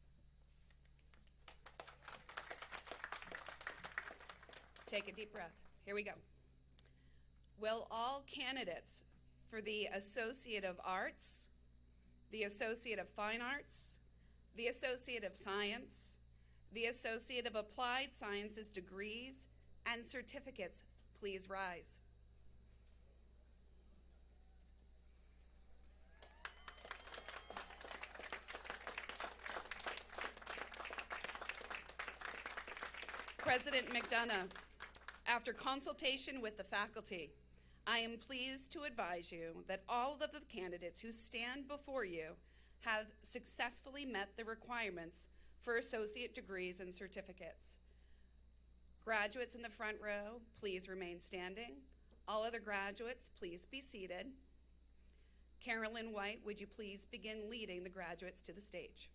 Take a deep breath. Here we go. Will all candidates for the Associate of Arts, the Associate of Fine Arts, the Associate of Science, the Associate of Applied Sciences degrees and certificates please rise? President McDonough, after consultation with the faculty, I am pleased to advise you that all of the candidates who stand before you have successfully met the requirements for associate degrees and certificates. Graduates in the front row, please remain standing. All other graduates, please be seated. Carolyn White, would you please begin leading the graduates to the stage?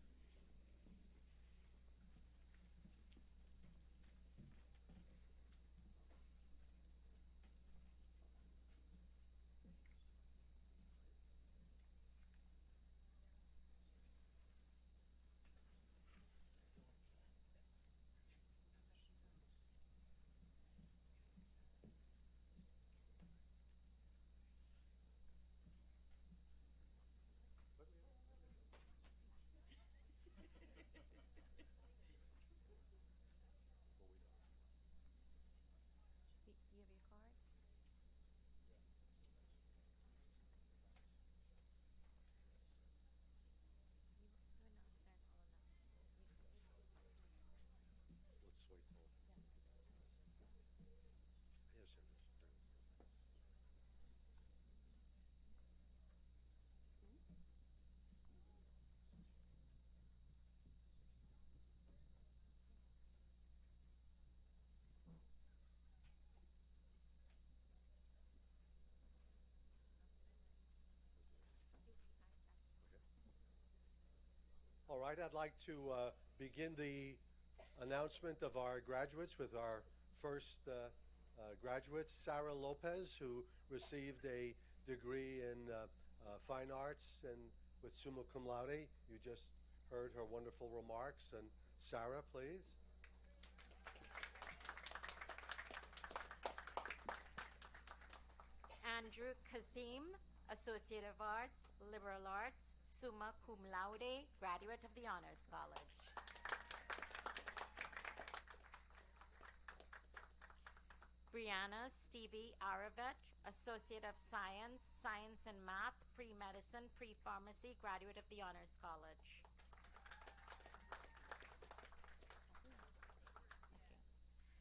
right, I'd like to begin the announcement of our graduates with our first graduate, Sarah Lopez, who received a degree in fine arts and with summa cum laude. You just heard her wonderful remarks. And Sarah, please. Andrew Kazim, Associate of Arts, Liberal Arts, summa cum laude, graduate of the Honors College. Brianna Stevie Aravich, Associate of Science, Science and Math, Pre-Medicine, Pre-Pharmacy, graduate of the Honors College.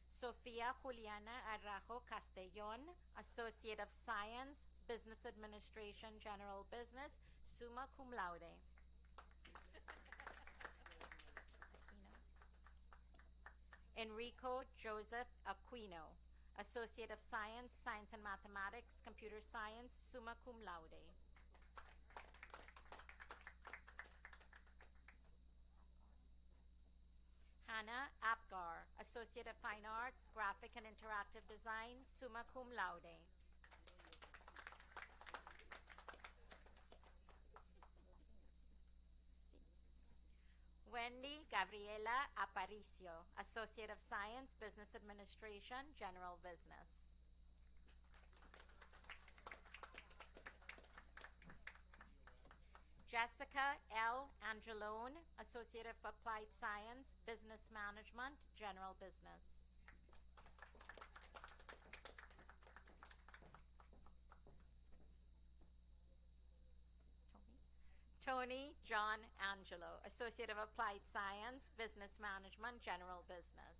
Sofia Juliana Arrajo Castellón, Associate of Science, Business Administration, General Business, summa cum laude. Enrico Joseph Aquino, Associate of Science, Science and Mathematics, Computer Science, summa cum laude. Hannah Apgar, Associate of Fine Arts, Graphic and Interactive Design, summa cum laude. Wendy Gabriela Aparicio, Associate of Science, Business Administration, General Business. Jessica L. Angelone, Associate of Applied Science, Business Management, General Business. Tony John Angelo, Associate of Applied Science, Business Management, General Business.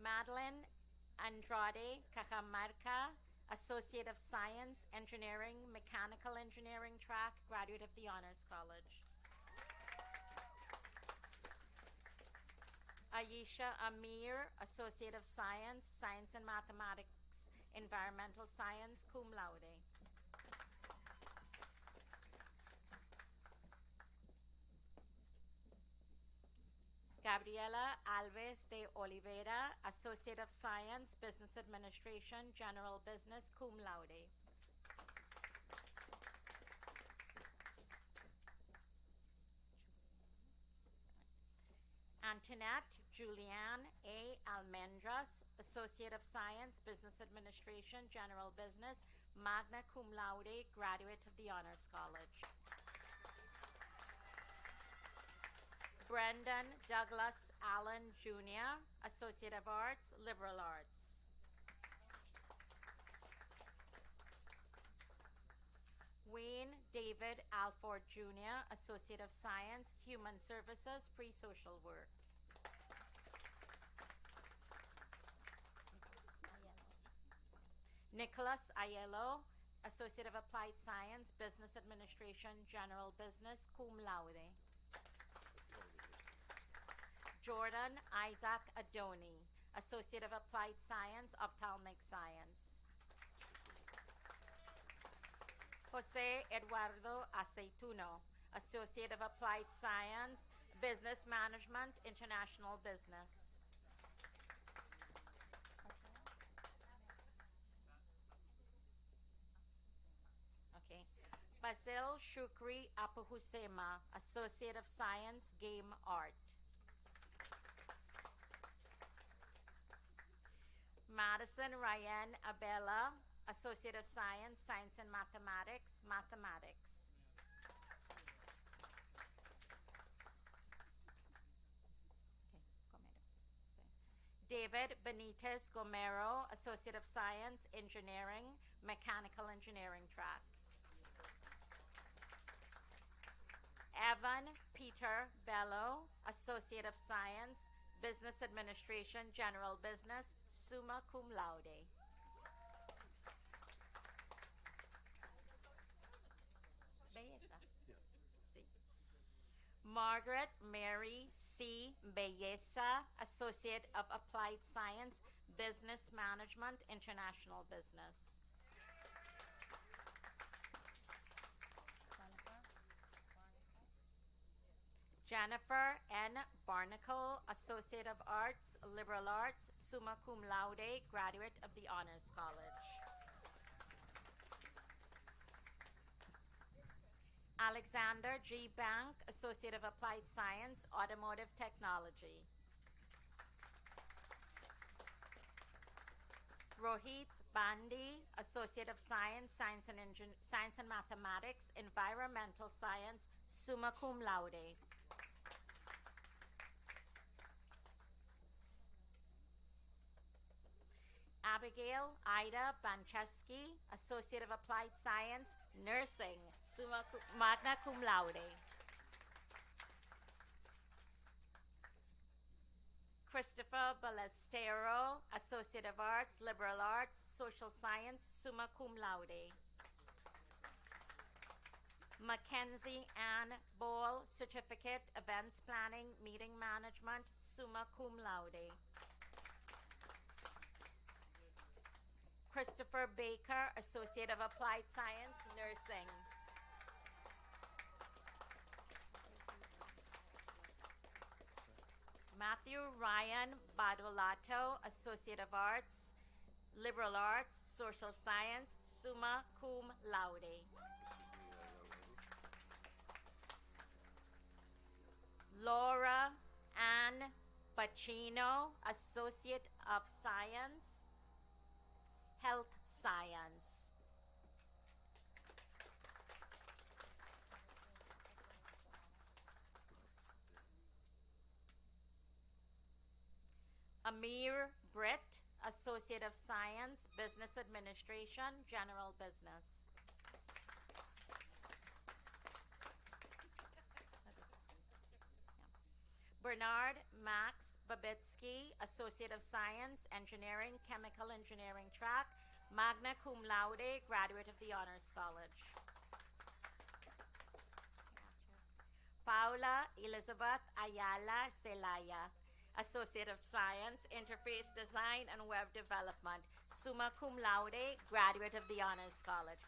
Madeline Andrade Cajamarca, Associate of Science, Engineering, Mechanical Engineering track, graduate of the Honors College. Ayesha Amir, Associate of Science, Science and Mathematics, Environmental Science, cum laude. Gabriela Alves de Oliveira, Associate of Science, Business Administration, General Business, cum laude. Antoinette Julianne A. Almendras, Associate of Science, Business Administration, General Business, magna cum laude, graduate of the Honors College. Brendan Douglas Allen Jr., Associate of Arts, Liberal Arts. Wayne David Alford Jr., Associate of Science, Human Services, Pre-Social Work. Nicholas Aiello, Associate of Applied Science, Business Administration, General Business, cum laude. Jordan Isaac Adoni, Associate of Applied Science, Ophthalmic Science. Jose Eduardo Aceituno, Associate of Applied Science, Business Management, International Business. Okay. Basil Shukri Apuhusema, Associate of Science, Game Art. Madison Ryan Abella, Associate of Science, Science and Mathematics, Mathematics. David Benitez Gomero, Associate of Science, Engineering, Mechanical Engineering track. Evan Peter Bello, Associate of Science, Business Administration, General Business, summa cum laude. Belleza. Sí. Margaret Mary C. Belleza, Associate of Applied Science, Business Management, International Business. Jennifer N. Barnacle, Associate of Arts, Liberal Arts, summa cum laude, graduate of the Honors College. Alexander G. Bank, Associate of Applied Science, Automotive Technology. Rohit Bandi, Associate of Science, Science and Mathematics, Environmental Science, summa cum laude. Abigail Ida Banchewski, Associate of Applied Science, Nursing, magna cum laude. Christopher Ballestero, Associate of Arts, Liberal Arts, Social Science, summa cum laude. Mackenzie Ann Ball, Certificate, Events Planning, Meeting Management, summa cum laude. Christopher Baker, Associate of Applied Science, Nursing. Matthew Ryan Badolato, Associate of Arts, Liberal Arts, Social Science, summa cum laude. Laura Ann Pacino, Associate of Science, Health Science. Amir Britt, Associate of Science, Business Administration, General Business. Bernard Max Babitsky, Associate of Science, Engineering, Chemical Engineering track, magna cum laude, graduate of the Honors College. Paula Elizabeth Ayala Celaya, Associate of Science, Interface Design and Web Development, summa cum laude, graduate of the Honors College.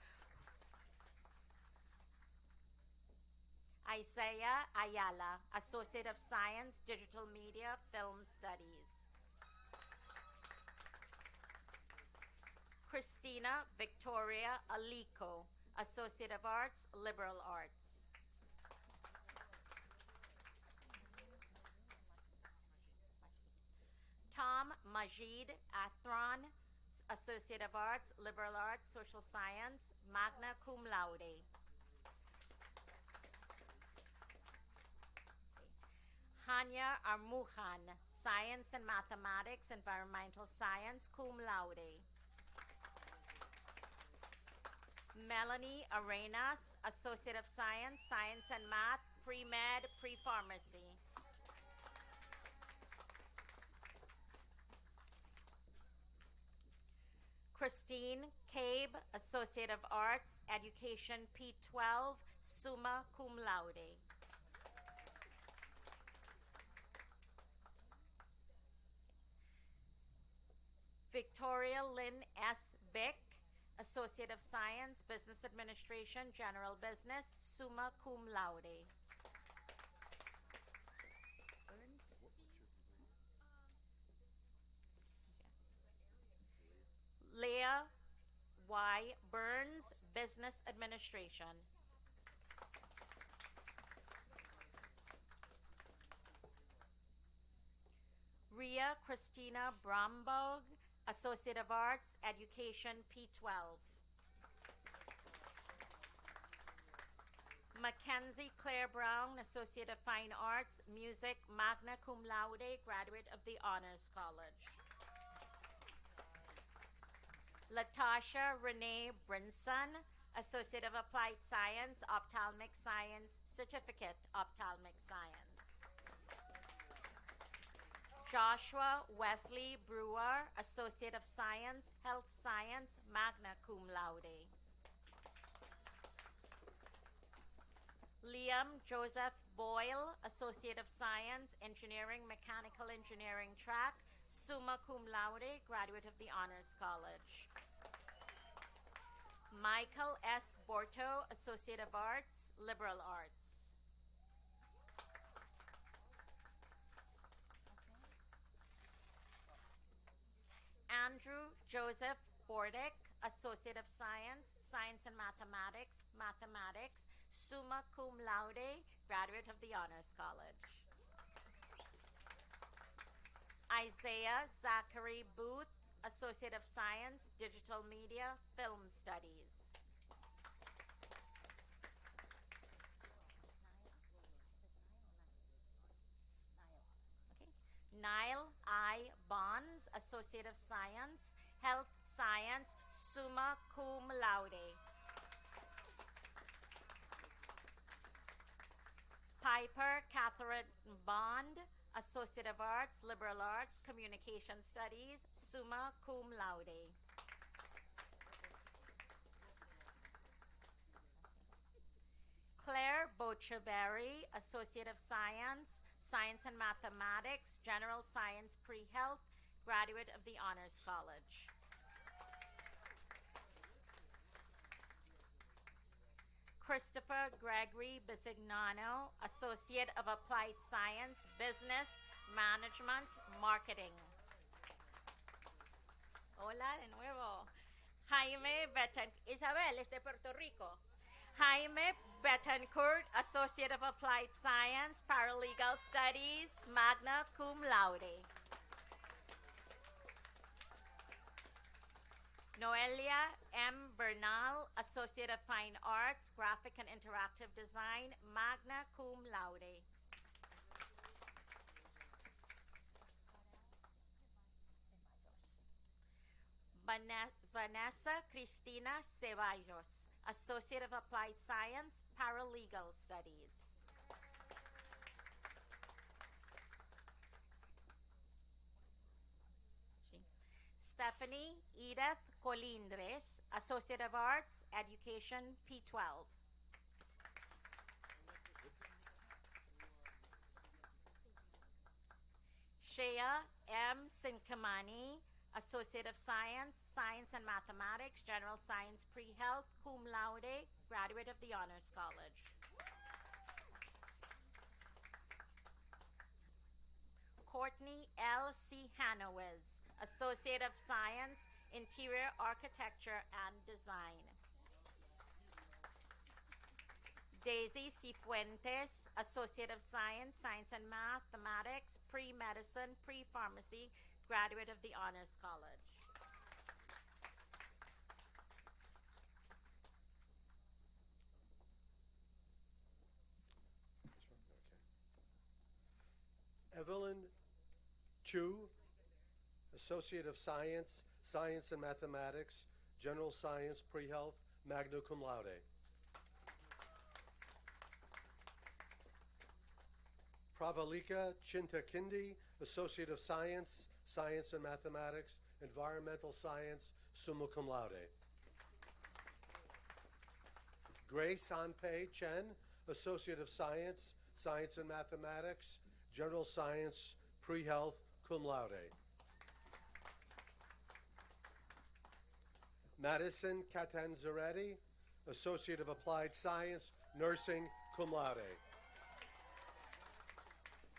Isaiah Ayala, Associate of Science, Digital Media, Film Studies. Christina Victoria Alico, Associate of Arts, Liberal Arts. Tom Majid Athron, Associate of Arts, Liberal Arts, Social Science, magna cum laude. Hanya Armujan, Science and Mathematics, Environmental Science, cum laude. Melanie Arenas, Associate of Science, Science and Math, Pre-Med, Pre-Pharmacy. Christine Cabe, Associate of Arts, Education, P12, summa cum laude. Victoria Lynn S. Bick, Associate of Science, Business Administration, General Business, summa cum laude. Leah Y. Burns, Business Administration. Ria Christina Bromberg, Associate of Arts, Education, P12. Mackenzie Claire Brown, Associate of Fine Arts, Music, magna cum laude, graduate of the Honors College. Latasha Renee Brinson, Associate of Applied Science, Ophthalmic Science, Certificate, Ophthalmic Science. Joshua Wesley Brewer, Associate of Science, Health Science, magna cum laude. Liam Joseph Boyle, Associate of Science, Engineering, Mechanical Engineering track, summa cum laude, graduate of the Honors College. Michael S. Borto, Associate of Arts, Liberal Arts. Andrew Joseph Bordick, Associate of Science, Science and Mathematics, Mathematics, summa cum laude, graduate of the Honors College. Isaiah Zachary Booth, Associate of Science, Digital Media, Film Studies. Niall I. Bonds, Associate of Science, Health Science, summa cum laude. Piper Catherine Bond, Associate of Arts, Liberal Arts, Communication Studies, summa cum laude. Claire Bocherberry, Associate of Science, Science and Mathematics, General Science Pre-Health, graduate of the Honors College. Christopher Gregory Bisignano, Associate of Applied Science, Business, Management, Marketing. Hola de nuevo. Jaime Betancourt, Isabel es de Puerto Rico. Jaime Betancourt, Associate of Applied Science, Paralegal Studies, magna cum laude. Noelia M. Bernal, Associate of Fine Arts, Graphic and Interactive Design, magna cum laude. Vanessa Cristina Ceballos, Associate of Applied Science, Paralegal Studies. Stephanie Edith Colindres, Associate of Arts, Education, P12. Shea M. Sinkamani, Associate of Science, Science and Mathematics, General Science Pre-Health, cum laude, graduate of the Honors College. Courtney L. C. Hanowes, Associate of Science, Interior Architecture and Design. Daisy Cifuentes, Associate of Science, Science and Mathematics, Pre-Medicine, Pre-Pharmacy, graduate of the Honors College. Evelyn Chu, Associate of Science, Science and Mathematics, General Science, Pre-Health, magna cum laude. Pravalika Chintakindi, Associate of Science, Science and Mathematics, Environmental Science, summa cum laude. Grace Anpei Chen, Associate of Science, Science and Mathematics, General Science, Pre-Health, cum laude. Madison Catanzaretti, Associate of Applied Science, Nursing, cum laude.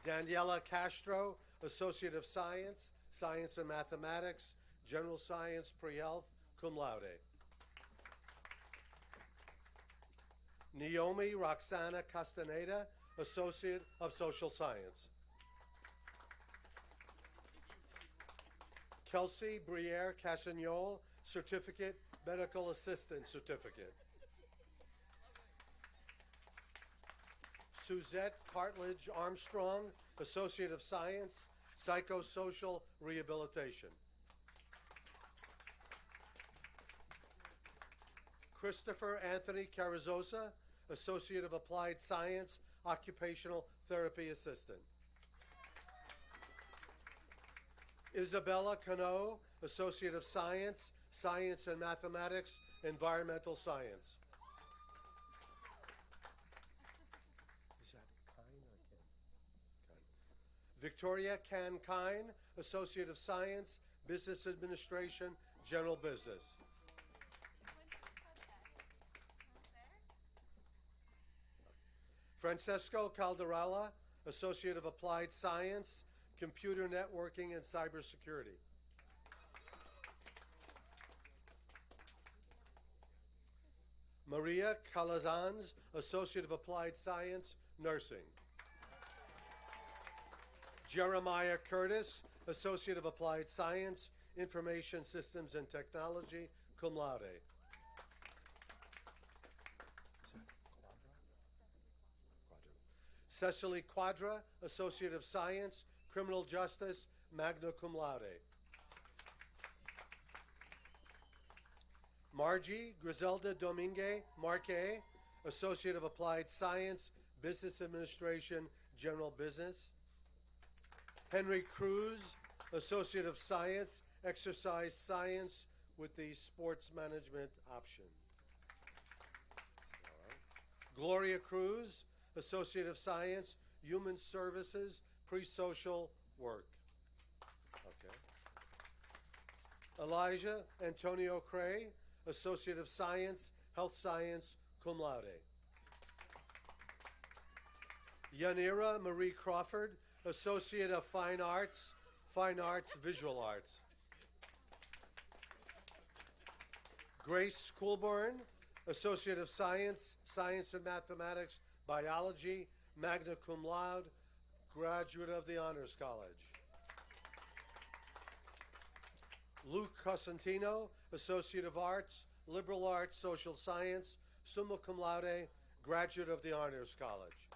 Daniela Castro, Associate of Science, Science and Mathematics, General Science, Pre-Health, cum laude. Naomi Roxana Castaneda, Associate of Social Science. Kelsey Briere Cassignol, Certificate, Medical Assistant Certificate. Suzette Cartledge Armstrong, Associate of Science, Psychosocial Rehabilitation. Christopher Anthony Carrizosa, Associate of Applied Science, Occupational Therapy Assistant. Isabella Cano, Associate of Science, Science and Mathematics, Environmental Science. Is that Kine or Kim? Victoria Can-Kine, Associate of Science, Business Administration, General Business. Francesco Calderala, Associate of Applied Science, Computer Networking and Cybersecurity. Maria Calazans, Associate of Applied Science, Nursing. Jeremiah Curtis, Associate of Applied Science, Information Systems and Technology, cum laude. Cecily Quadra, Associate of Science, Criminal Justice, magna cum laude. Margie Griselda Domingue Marque, Associate of Applied Science, Business Administration, General Business. Henry Cruz, Associate of Science, Exercise Science with the Sports Management option. All right. Gloria Cruz, Associate of Science, Human Services, Pre-Social Work. Okay. Elijah Antonio Cray, Associate of Science, Health Science, cum laude. Yanira Marie Crawford, Associate of Fine Arts, Visual Arts. Grace Coolburn, Associate of Science, Science and Mathematics, Biology, magna cum laude, graduate of the Honors College. Luke Cosentino, Associate of Arts, Liberal Arts, Social Science, summa cum laude, graduate of the Honors College.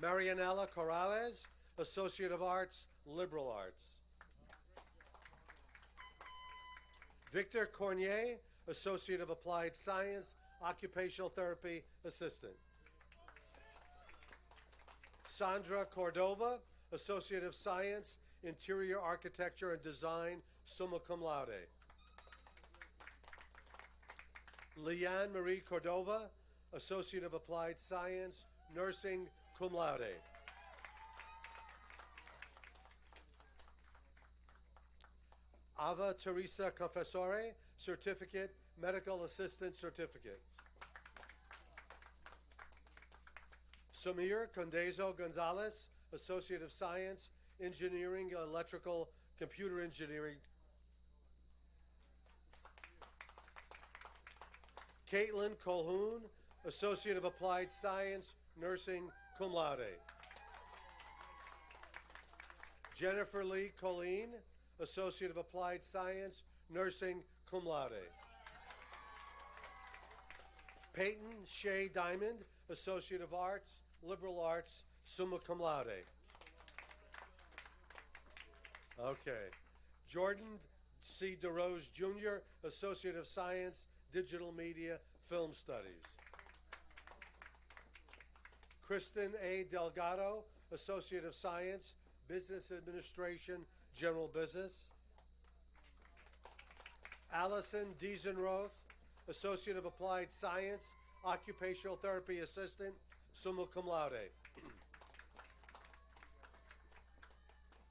Marianela Corrales, Associate of Arts, Liberal Arts. Victor Cornier, Associate of Applied Science, Occupational Therapy Assistant. Sandra Cordova, Associate of Science, Interior Architecture and Design, summa cum laude. Leanne Marie Cordova, Associate of Applied Science, Nursing, cum laude. Ava Teresa Confessore, Certificate, Medical Assistant Certificate. Samir Condezo Gonzalez, Associate of Science, Engineering, Electrical, Computer Engineering. Caitlin Colhoun, Associate of Applied Science, Nursing, cum laude. Jennifer Lee Colleen, Associate of Applied Science, Nursing, cum laude. Peyton Shea Diamond, Associate of Arts, Liberal Arts, summa cum laude. Okay. Jordan C. DeRose Jr., Associate of Science, Digital Media, Film Studies. Kristen A. Delgado, Associate of Science, Business Administration, General Business. Allison Diesenroth, Associate of Applied Science, Occupational Therapy Assistant, summa cum laude.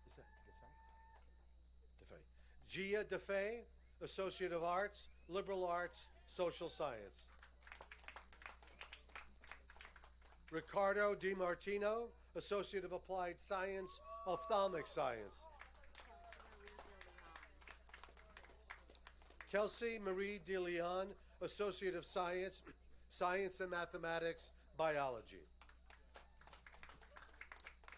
Is that DeFay? Gia DeFay, Associate of Arts, Liberal Arts, Social Science. Ricardo DiMartino, Associate of Applied Science, Ophthalmic Science. Kelsey Marie DeLeon, Associate of Science, Science and Mathematics, Biology.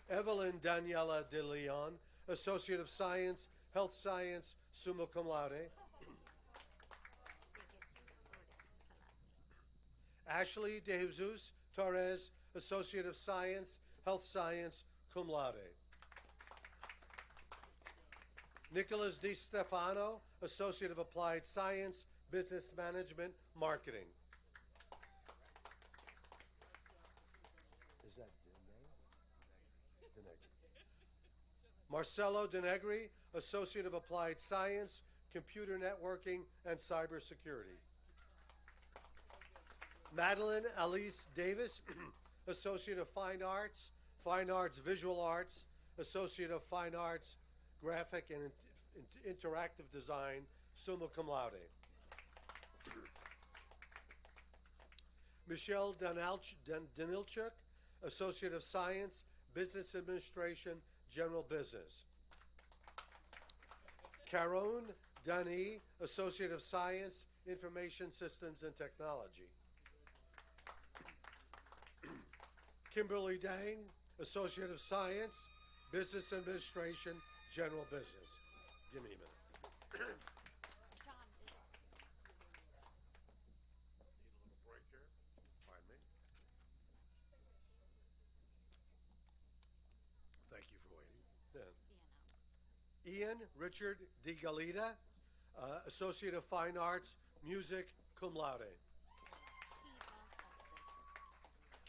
Evelyn Daniela DeLeon, Associate of Science, Health Science, summa cum laude. Ashley De Jesus Torres, Associate of Science, Health Science, cum laude. Nicholas Di Stefano, Associate of Applied Science, Business Management, Marketing. Is that Denegri? Marcelo Denegri, Associate of Applied Science, Computer Networking and Cybersecurity. Madeline Alice Davis, Associate of Fine Arts, Fine Arts, Visual Arts, Associate of Fine Arts, Graphic and Interactive Design, summa cum laude. Michelle Danilchuk, Associate of Science, Business Administration, General Business. Caron Dani, Associate of Science, Information Systems and Technology. Kimberly Dang, Associate of Science, Business Administration, General Business. Give me a minute. Pardon me. Thank you for waiting. Yeah. Ian Richard Di Galita, Associate of Fine Arts, Music, cum laude.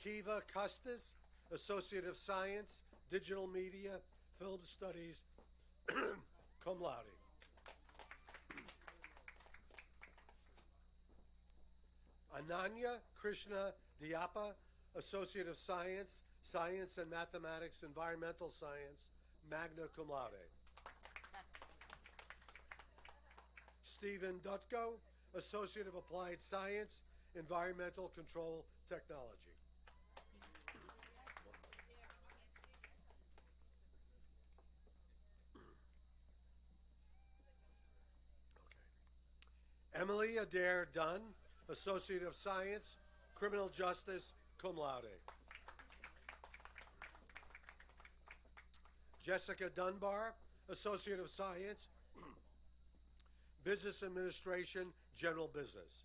Kiva Custis, Associate of Science, Digital Media, Film Studies, cum laude. Ananya Krishna Diapa, Associate of Science, Science and Mathematics, Environmental Science, magna cum laude. Stephen Dutko, Associate of Applied Science, Environmental Control Technology. Emily Adair Dunn, Associate of Science, Criminal Justice, cum laude. Jessica Dunbar, Associate of Science, Business Administration, General Business.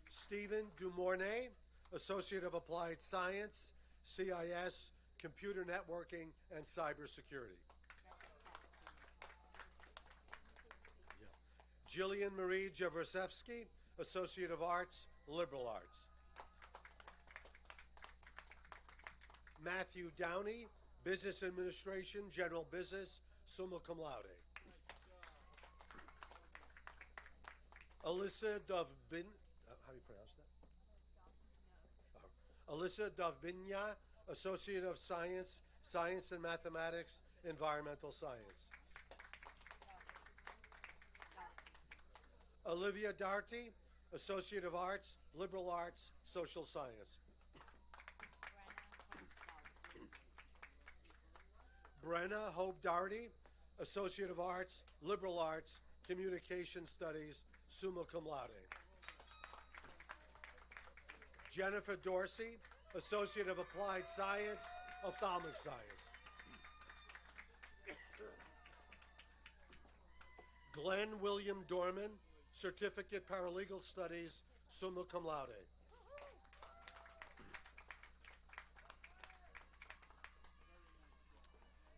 Stephen Dumornay, Associate of Applied Science, CIS, Computer Networking and Cybersecurity. Jillian Marie Javrosevsky, Associate of Arts, Liberal Arts. Matthew Downey, Business Administration, General Business, summa cum laude. Alyssa Dovbin, how do you pronounce that? Alyssa Dovbinya, Associate of Science, Science and Mathematics, Environmental Science. Olivia Darty, Associate of Arts, Liberal Arts, Social Science. Brenna Hope Darty, Associate of Arts, Liberal Arts, Communication Studies, summa cum laude. Jennifer Dorsey, Associate of Applied Science, Ophthalmic Science. Glenn William Dorman, Certificate Paralegal Studies, summa cum laude.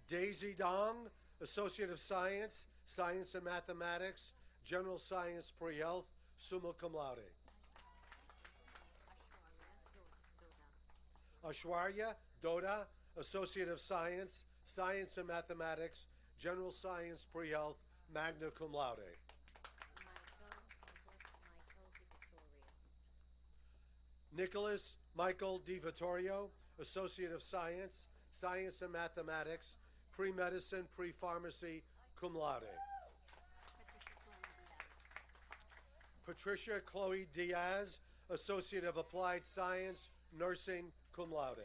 Daisy Dong, Associate of Science, Science and Mathematics, General Science Pre-Health, summa cum laude. Ashwarya Doda, Associate of Science, Science and Mathematics, General Science Pre-Health, magna cum laude. Nicholas Michael Di Vittorio, Associate of Science, Science and Mathematics, Pre-Medicine, Pre-Pharmacy, cum laude. Patricia Chloe Diaz, Associate of Applied Science, Nursing, cum laude.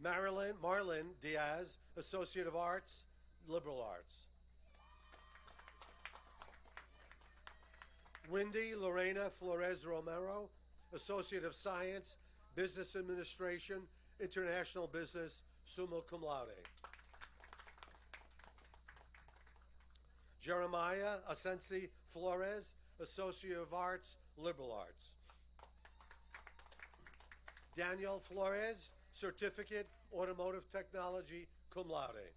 Marlon Diaz, Associate of Arts, Liberal Arts. Wendy Lorena Flores Romero, Associate of Science, Business Administration, International Business, summa cum laude. Jeremiah Asensi Flores, Associate of Arts, Liberal Arts. Daniel Flores, Certificate, Automotive Technology, cum laude.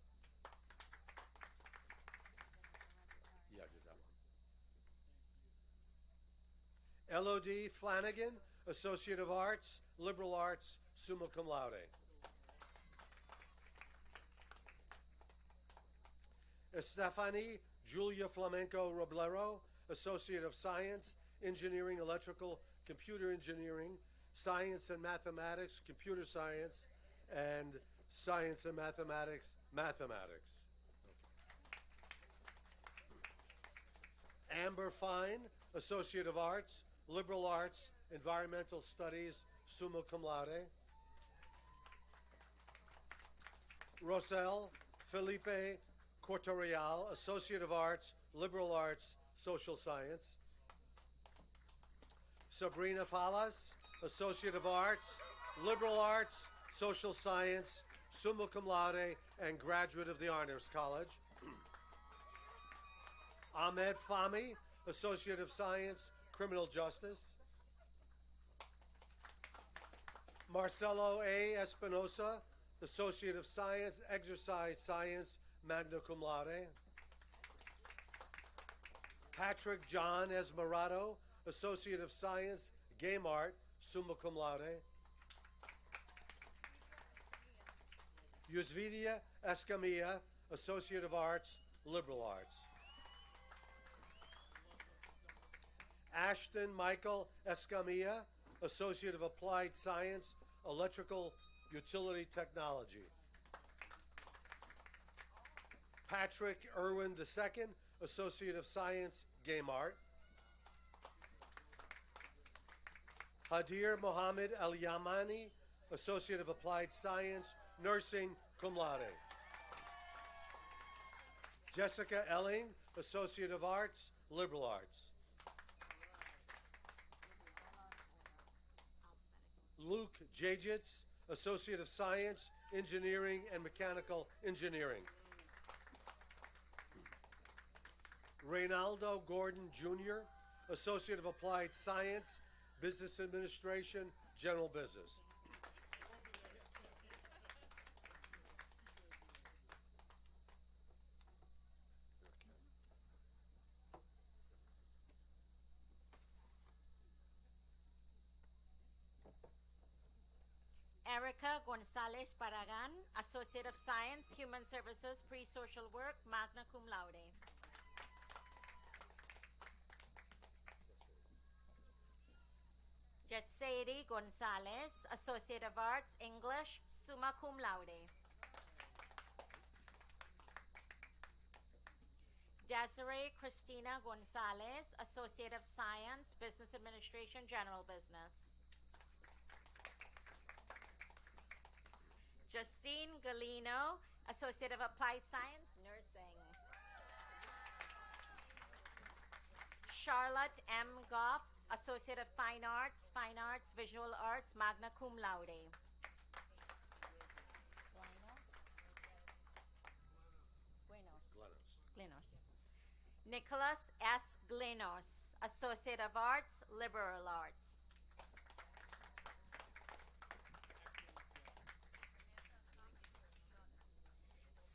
Yeah, I did that one. Elodie Flanagan, Associate of Arts, Liberal Arts, summa cum laude. Estefany Julia Flamenco Roblero, Associate of Science, Engineering, Electrical, computer engineering, science and mathematics, computer science, and science and mathematics, mathematics. Amber Fine, Associate of Arts, Liberal Arts, Environmental Studies, summa cum laude. Rosel Felipe Cortorial, Associate of Arts, Liberal Arts, Social Science. Sabrina Falas, Associate of Arts, Liberal Arts, Social Science, summa cum laude, and graduate of the Honors College. Ahmed Fahmy, Associate of Science, Criminal Justice. Marcelo A. Espinosa, Associate of Science, Exercise Science, magna cum laude. Patrick John Esmerado, Associate of Science, Game Art, summa cum laude. Yusvidia Escamilla, Associate of Arts, Liberal Arts. Ashton Michael Escamilla, Associate of Applied Science, Electrical Utility Technology. Patrick Irwin II, Associate of Science, Game Art. Hadir Mohammed El Yamani, Associate of Applied Science, Nursing, cum laude. Jessica Elling, Associate of Arts, Liberal Arts. Luke Jajits, Associate of Science, Engineering and Mechanical Engineering. Reynaldo Gordon Jr., Associate of Applied Science, Business Administration, General Business. Erica Gonzalez Paragan, Associate of Science, Human Services, Pre-Social Work, magna cum laude. Jetsairi Gonzalez, Associate of Arts, English, summa cum laude. Desiree Christina Gonzalez, Associate of Science, Business Administration, General Business. Justine Galino, Associate of Applied Science, Nursing. Charlotte M. Goff, Associate of Fine Arts, Visual Arts, magna cum laude. Glenos. Nicholas S. Glenos, Associate of Arts, Liberal Arts.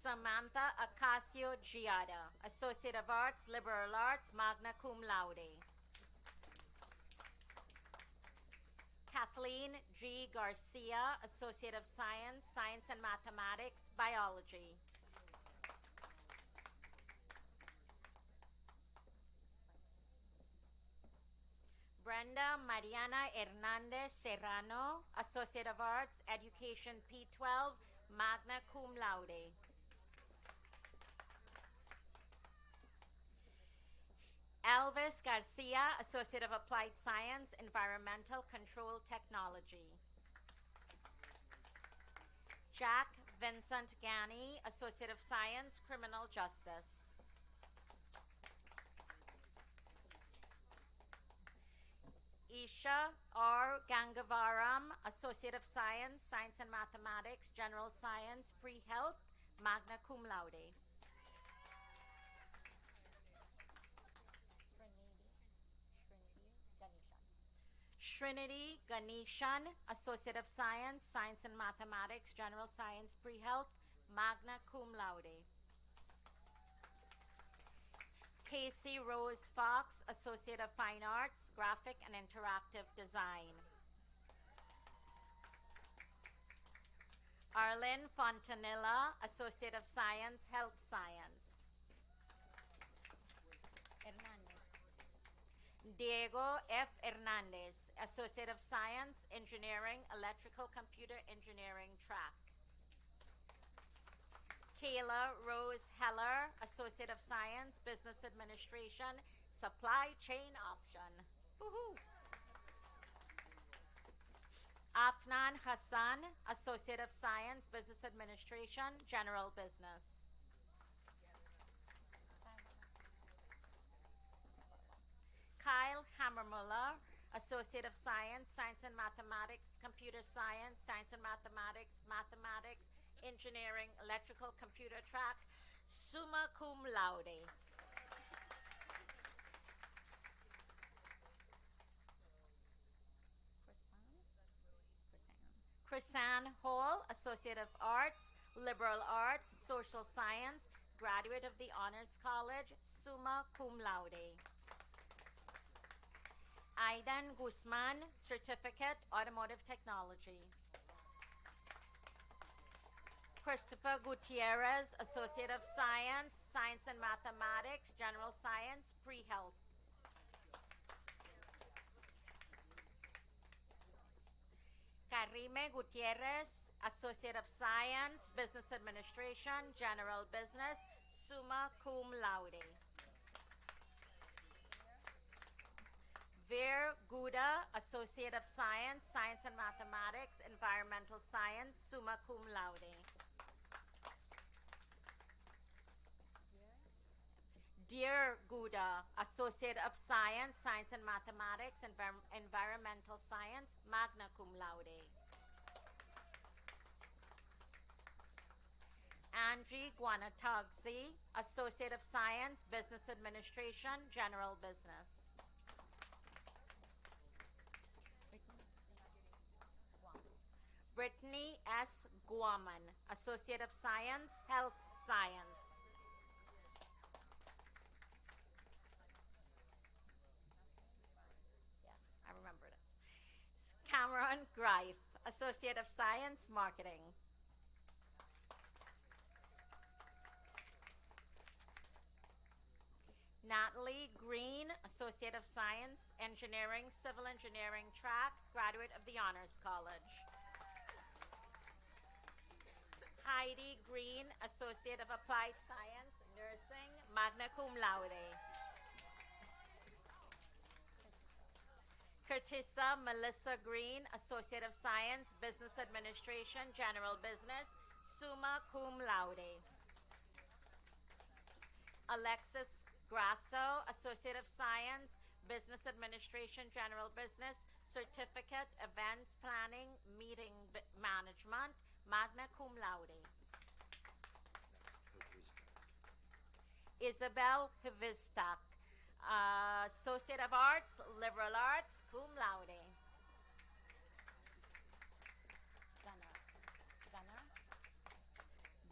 Samantha Acacio Giada, Associate of Arts, Liberal Arts, magna cum laude. Kathleen G. Garcia, Associate of Science, Science and Mathematics, Biology. Brenda Mariana Hernandez Serrano, Associate of Arts, Education P12, magna cum laude. Elvis Garcia, Associate of Applied Science, Environmental Control Technology. Jack Vincent Gani, Associate of Science, Criminal Justice. Isha R. Gangavaram, Associate of Science, Science and Mathematics, General Science, Pre-Health, magna cum laude. Trinity Ganeshan, Associate of Science, Science and Mathematics, General Science, Pre-Health, magna cum laude. Casey Rose Fox, Associate of Fine Arts, Graphic and Interactive Design. Arlene Fontanilla, Associate of Science, Health Science. Diego F. Hernandez, Associate of Science, Engineering, Electrical Computer Engineering track. Kayla Rose Heller, Associate of Science, Business Administration, Supply Chain Option. Woohoo! Afnan Hassan, Associate of Science, Business Administration, General Business. Kyle Hammermuller, Associate of Science, Science and Mathematics, Computer Science, Science and Mathematics, Mathematics, Engineering, Electrical Computer track, summa cum laude. Chrisanne Hall, Associate of Arts, Liberal Arts, Social Science, graduate of the Honors College, summa cum laude. Aidan Guzman, Certificate, Automotive Technology. Christopher Gutierrez, Associate of Science, Science and Mathematics, General Science, Pre-Health. Karime Gutierrez, Associate of Science, Business Administration, General Business, summa cum laude. Veer Gouda, Associate of Science, Science and Mathematics, Environmental Science, summa cum laude. Dear Gouda, Associate of Science, Science and Mathematics, Environmental Science, magna cum laude. Angie Guanatagsi, Associate of Science, Business Administration, General Business. Brittany S. Guaman, Associate of Science, Health Science. Yeah, I remembered it. Cameron Greif, Associate of Science, Marketing. Natalie Green, Associate of Science, Engineering, Civil Engineering track, graduate of the Honors College. Heidi Green, Associate of Applied Science, Nursing, magna cum laude. Curtissa Melissa Green, Associate of Science, Business Administration, General Business, summa cum laude. Alexis Grasso, Associate of Science, Business Administration, General Business, Certificate, Events Planning, Meeting Management, magna cum laude. Isabel Hvistak, Associate of Arts, Liberal Arts, cum laude.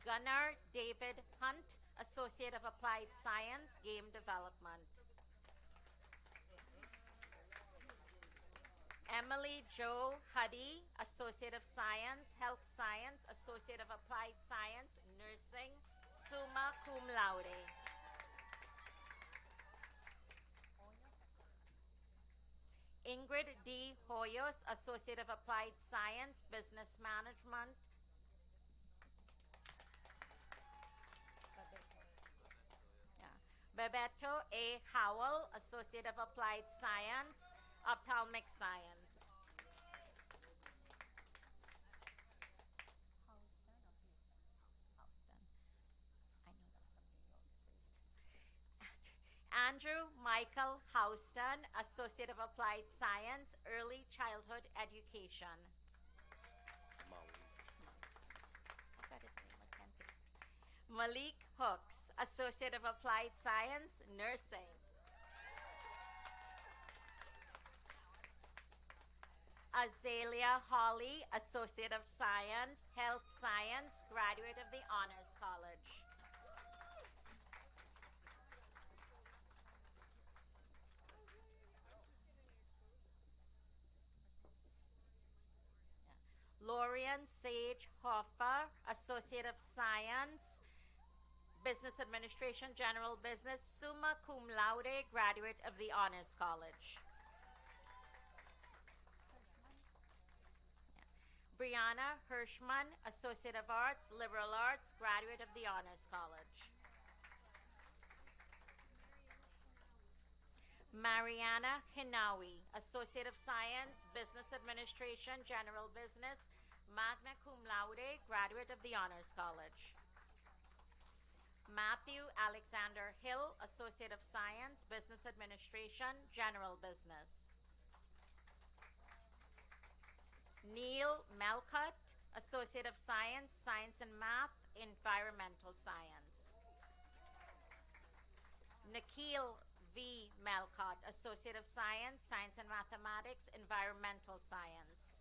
Gunnar David Hunt, Associate of Applied Science, Game Development. Emily Jo Huddy, Associate of Science, Health Science, Associate of Applied Science, Nursing, summa cum laude. Ingrid D. Hoyos, Associate of Applied Science, Business Management. Bebeto A. Howell, Associate of Applied Science, Ophthalmic Science. Andrew Michael Houston, Associate of Applied Science, Early Childhood Education. What's that his name? I can't do it. Malik Hooks, Associate of Applied Science, Nursing. Azalea Hawley, Associate of Science, Health Science, graduate of the Honors College. Lorian Sage Hoffa, Associate of Science, Business Administration, General Business, summa cum laude, graduate of the Honors College. Brianna Hirschman, Associate of Arts, Liberal Arts, graduate of the Honors College. Mariana Hinawi, Associate of Science, Business Administration, General Business, magna cum laude, graduate of the Honors College. Matthew Alexander Hill, Associate of Science, Business Administration, General Business. Neil Melcott, Associate of Science, Science and Math, Environmental Science. Nikhil V. Melcott, Associate of Science, Science and Mathematics, Environmental Science.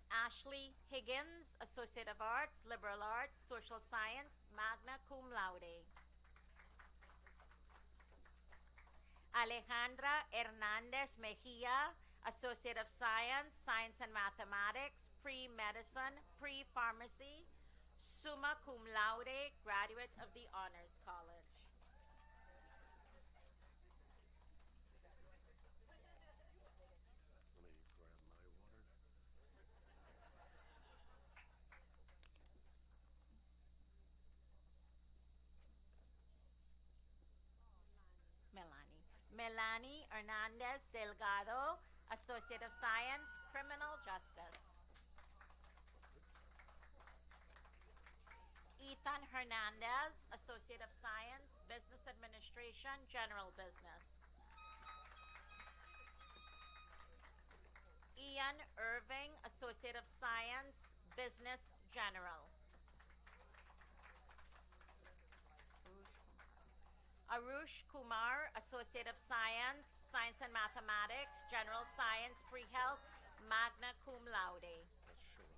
Ashley Higgins, Associate of Arts, Liberal Arts, Social Science, magna cum laude. Alejandra Hernandez Mejia, Associate of Science, Science and Mathematics, Pre-Medicine, Pre-Pharmacy, summa cum laude, graduate of the Honors College. Let me grab my water. Melanie Hernandez Delgado, Associate of Science, Criminal Justice. Ethan Hernandez, Associate of Science, Business Administration, General Business. Ian Irving, Associate of Science, Business General. Arush Kumar, Associate of Science, Science and Mathematics, General Science, Pre-Health, magna cum laude. That's Sharon.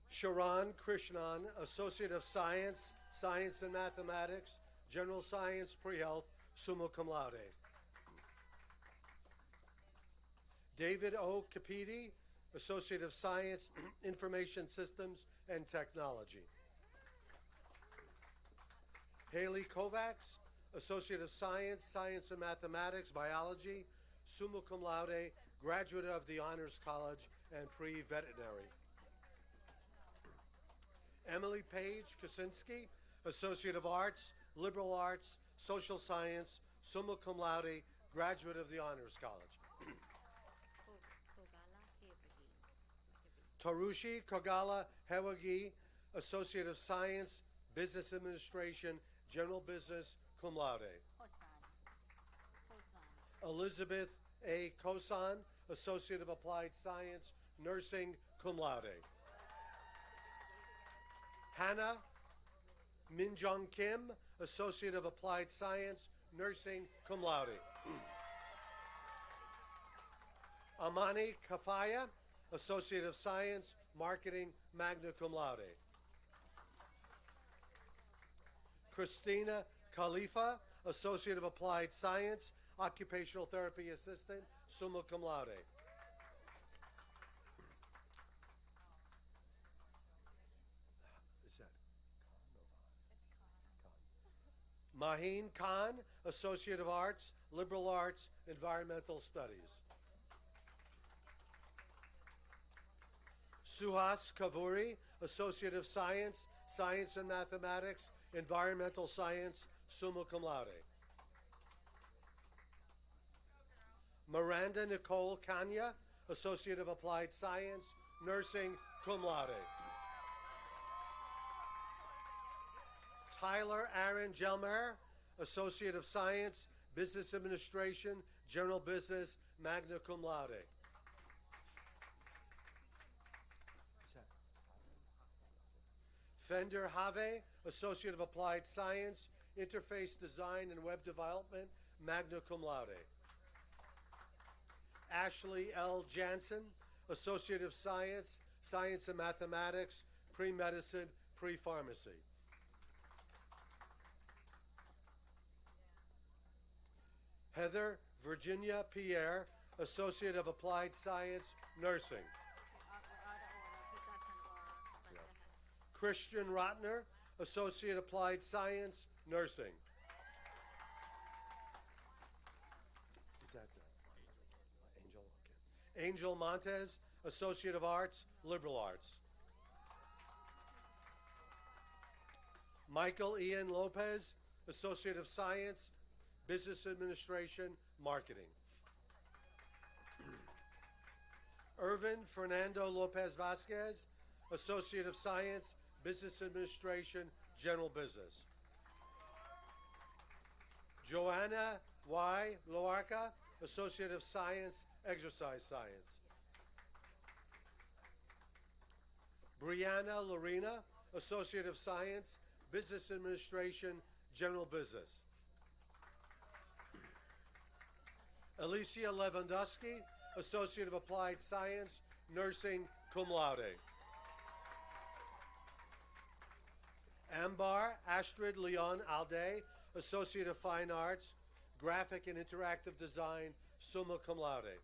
Sharon Krishnan, Associate of Science, Science and Mathematics, General Science, Pre-Health, summa cum laude. David O. Capiti, Associate of Science, Information Systems and Technology. Haley Kovacs, Associate of Science, Science and Mathematics, Biology, summa cum laude, graduate of the Honors College and pre-veterinary. Emily Page Kosinski, Associate of Arts, Liberal Arts, Social Science, summa cum laude, graduate of the Honors College. Tarushi Kogala Hewagi, Associate of Science, Business Administration, General Business, cum laude. Elizabeth A. Kosan, Associate of Applied Science, Nursing, cum laude. Hannah Minjong Kim, Associate of Applied Science, Nursing, cum laude. Amani Kafaya, Associate of Science, Marketing, magna cum laude. Christina Khalifa, Associate of Applied Science, Occupational Therapy Assistant, summa cum laude. Is that Khan? Maheen Khan, Associate of Arts, Liberal Arts, Environmental Studies. Suhas Kavuri, Associate of Science, Science and Mathematics, Environmental Science, summa cum laude. Miranda Nicole Kanya, Associate of Applied Science, Nursing, cum laude. Tyler Aaron Gelmer, Associate of Science, Business Administration, General Business, magna cum laude. Fender Have, Associate of Applied Science, Interface Design and Web Development, magna cum laude. Ashley L. Jansen, Associate of Science, Science and Mathematics, Pre-Medicine, Pre-Pharmacy. Heather Virginia Pierre, Associate of Applied Science, Nursing. Christian Rotner, Associate Applied Science, Nursing. Is that Angel? Okay. Angel Montez, Associate of Arts, Liberal Arts. Michael Ian Lopez, Associate of Science, Business Administration, Marketing. Irvin Fernando Lopez Vasquez, Associate of Science, Business Administration, General Business. Joanna Y. Loarca, Associate of Science, Exercise Science. Brianna Lorena, Associate of Science, Business Administration, General Business. Alicia Lewandowski, Associate of Applied Science, Nursing, Cum Laude. Ambar Astrid Leon Alde, Associate of Fine Arts, Graphic and Interactive Design, Summa Cum Laude.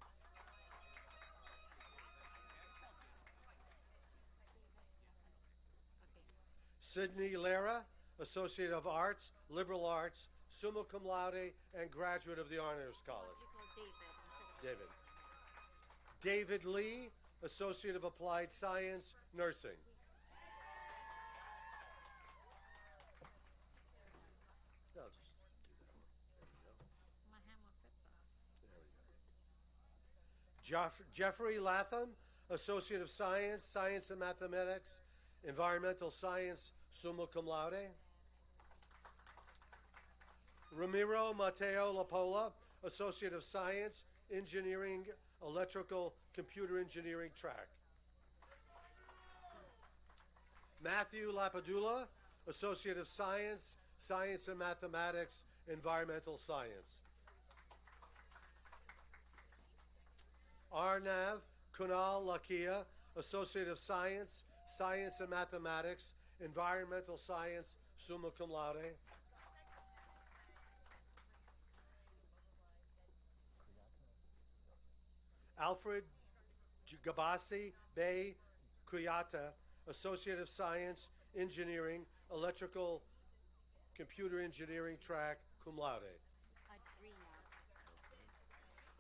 Sydney Lara, Associate of Arts, Liberal Arts, Summa Cum Laude, and graduate of the Honors College. David. David Lee, Associate of Applied Science, Nursing. No, just do that. There we go. Jeffrey Latham, Associate of Science, Science and Mathematics, Environmental Science, Summa Cum Laude. Ramiro Mateo Lapola, Associate of Science, Engineering, Electrical, Computer Engineering track. Matthew Lapadula, Associate of Science, Science and Mathematics, Environmental Science. Arnav Kunal Lakia, Associate of Science, Science and Mathematics, Environmental Science, Summa Cum Laude. Alfred Gabasi Bey Kuyata, Associate of Science, Engineering, Electrical, Computer Engineering track, Cum Laude.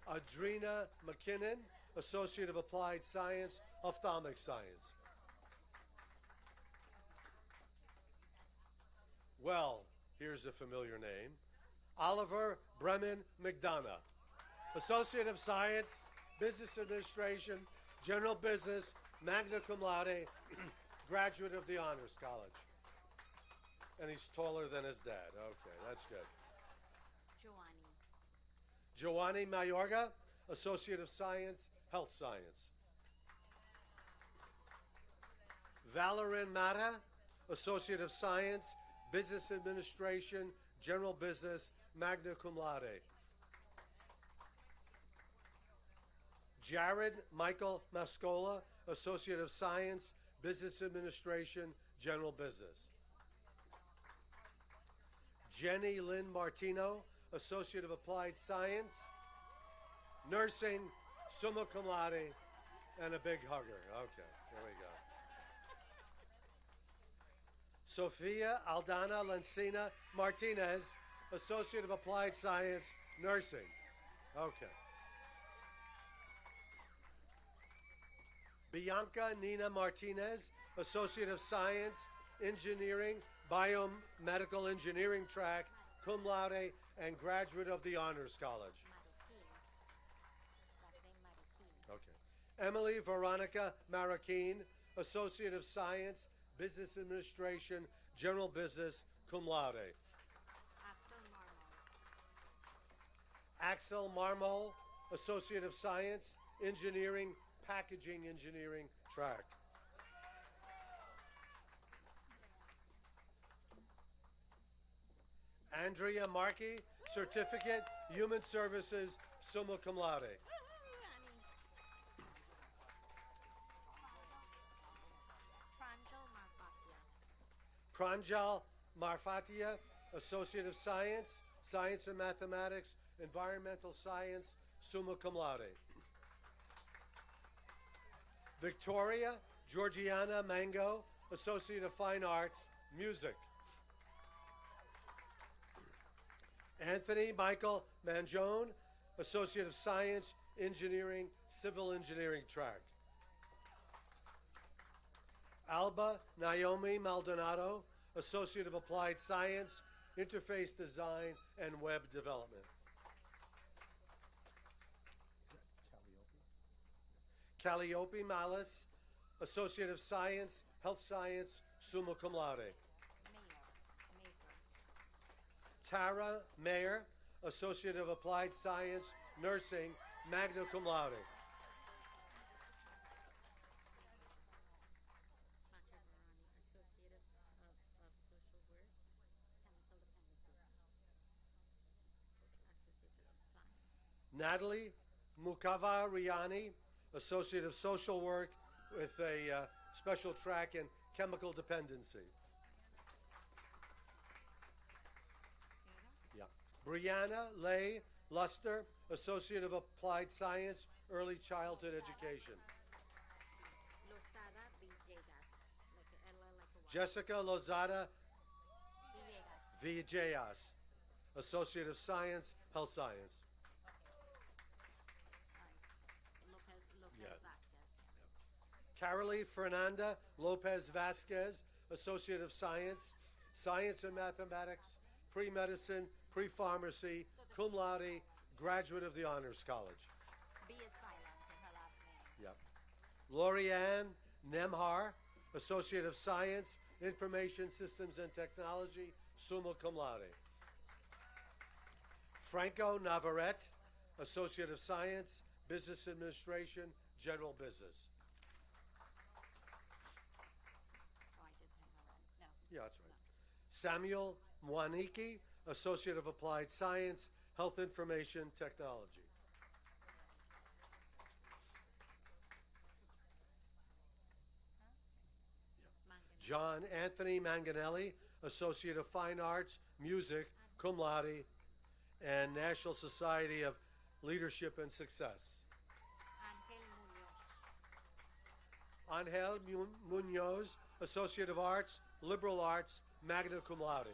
Adrena McKinnon, Associate of Applied Science, Ophthalmic Science. Well, here's a familiar name. Oliver Bremen McDonough, Associate of Science, Business Administration, General Business, Magna Cum Laude, graduate of the Honors College. And he's taller than his dad. Okay, that's good. Giovanni Mayorga, Associate of Science, Health Science. Valerin Mata, Associate of Science, Business Administration, General Business, Magna Cum Laude. Jared Michael Mascola, Associate of Science, Business Administration, General Business. Jenny Lynn Martino, Associate of Applied Science, Nursing, Summa Cum Laude, and a big hugger. Okay, there we go. Sofia Aldana Lencina Martinez, Associate of Applied Science, Nursing. Okay. Bianca Nina Martinez, Associate of Science, Engineering, Biomedical Engineering track, Cum Laude, and graduate of the Honors College. Okay. Emily Veronica Marroquin, Associate of Science, Business Administration, General Business, Cum Laude. Axel Marmol, Associate of Science, Engineering, Packaging Engineering track. Andrea Markey, Certificate, Human Services, Summa Cum Laude. Pranjal Marfatia, Associate of Science, Science and Mathematics, Environmental Science, summa cum laude. Victoria Georgiana Mango, Associate of Fine Arts, Music. Anthony Michael Mangione, Associate of Science, Engineering, Civil Engineering track. Alba Naomi Maldonado, Associate of Applied Science, Interface Design, and Web Development. Calliope Malice, Associate of Science, Health Science, summa cum laude. Tara Mayer, Associate of Applied Science, Nursing, magna cum laude. Natalie Mukava Riani, Associate of Social Work with a special track in chemical dependency. Yeah. Brianna Leigh Luster, Associate of Applied Science, Early Childhood Education. Jessica Lozada Villegas, Associate of Science, Health Science. Carolee Fernanda Lopez Vasquez, Associate of Science, Science and Mathematics, Pre-Medicine, Pre-Pharmacy, cum laude, graduate of the Honors College. B is silent in her last name. Yep. Lorianne Nemhar, Associate of Science, Information Systems and Technology, summa cum laude. Franco Navarrete, Associate of Science, Business Administration, General Business. Oh, I did hang around. No. Yeah, that's right. Samuel Mwaniki, Associate of Applied Science, Health Information Technology. John Anthony Manganelli, Associate of Fine Arts, Music, cum laude, and National Society of Leadership and Success. Angel Angel Munoz. Munoz, Associate of Arts, Liberal Arts, magna cum laude.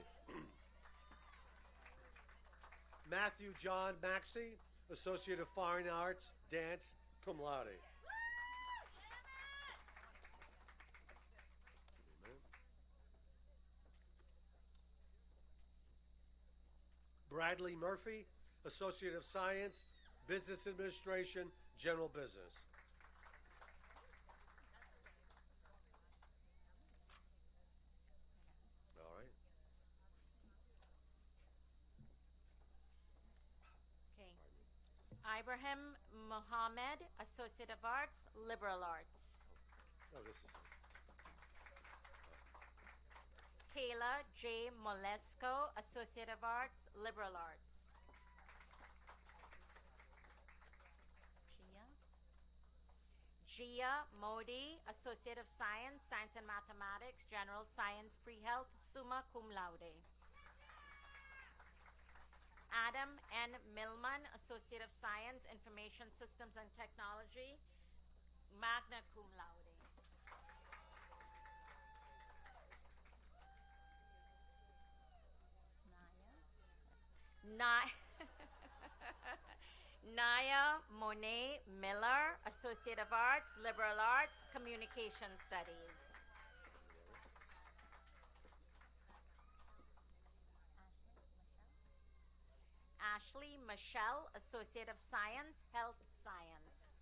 Matthew John Maxey, Associate of Fine Arts, Dance, cum laude. Bradley Murphy, Associate of Science, Business Administration, General Business. All right. Okay. Ibrahim Mohammed, Associate of Arts, Liberal Arts. Oh, this is. Kayla J. Molesko, Associate of Arts, Liberal Arts. Gia Modi, Associate of Science, Science and Mathematics, General Science, Pre-Health, summa cum laude. Adam N. Millman, Associate of Science, Information Systems and Technology, magna cum laude. Naya Monet Miller, Associate of Arts, Liberal Arts, Communication Studies. Ashley Michelle, Associate of Science, Health Science.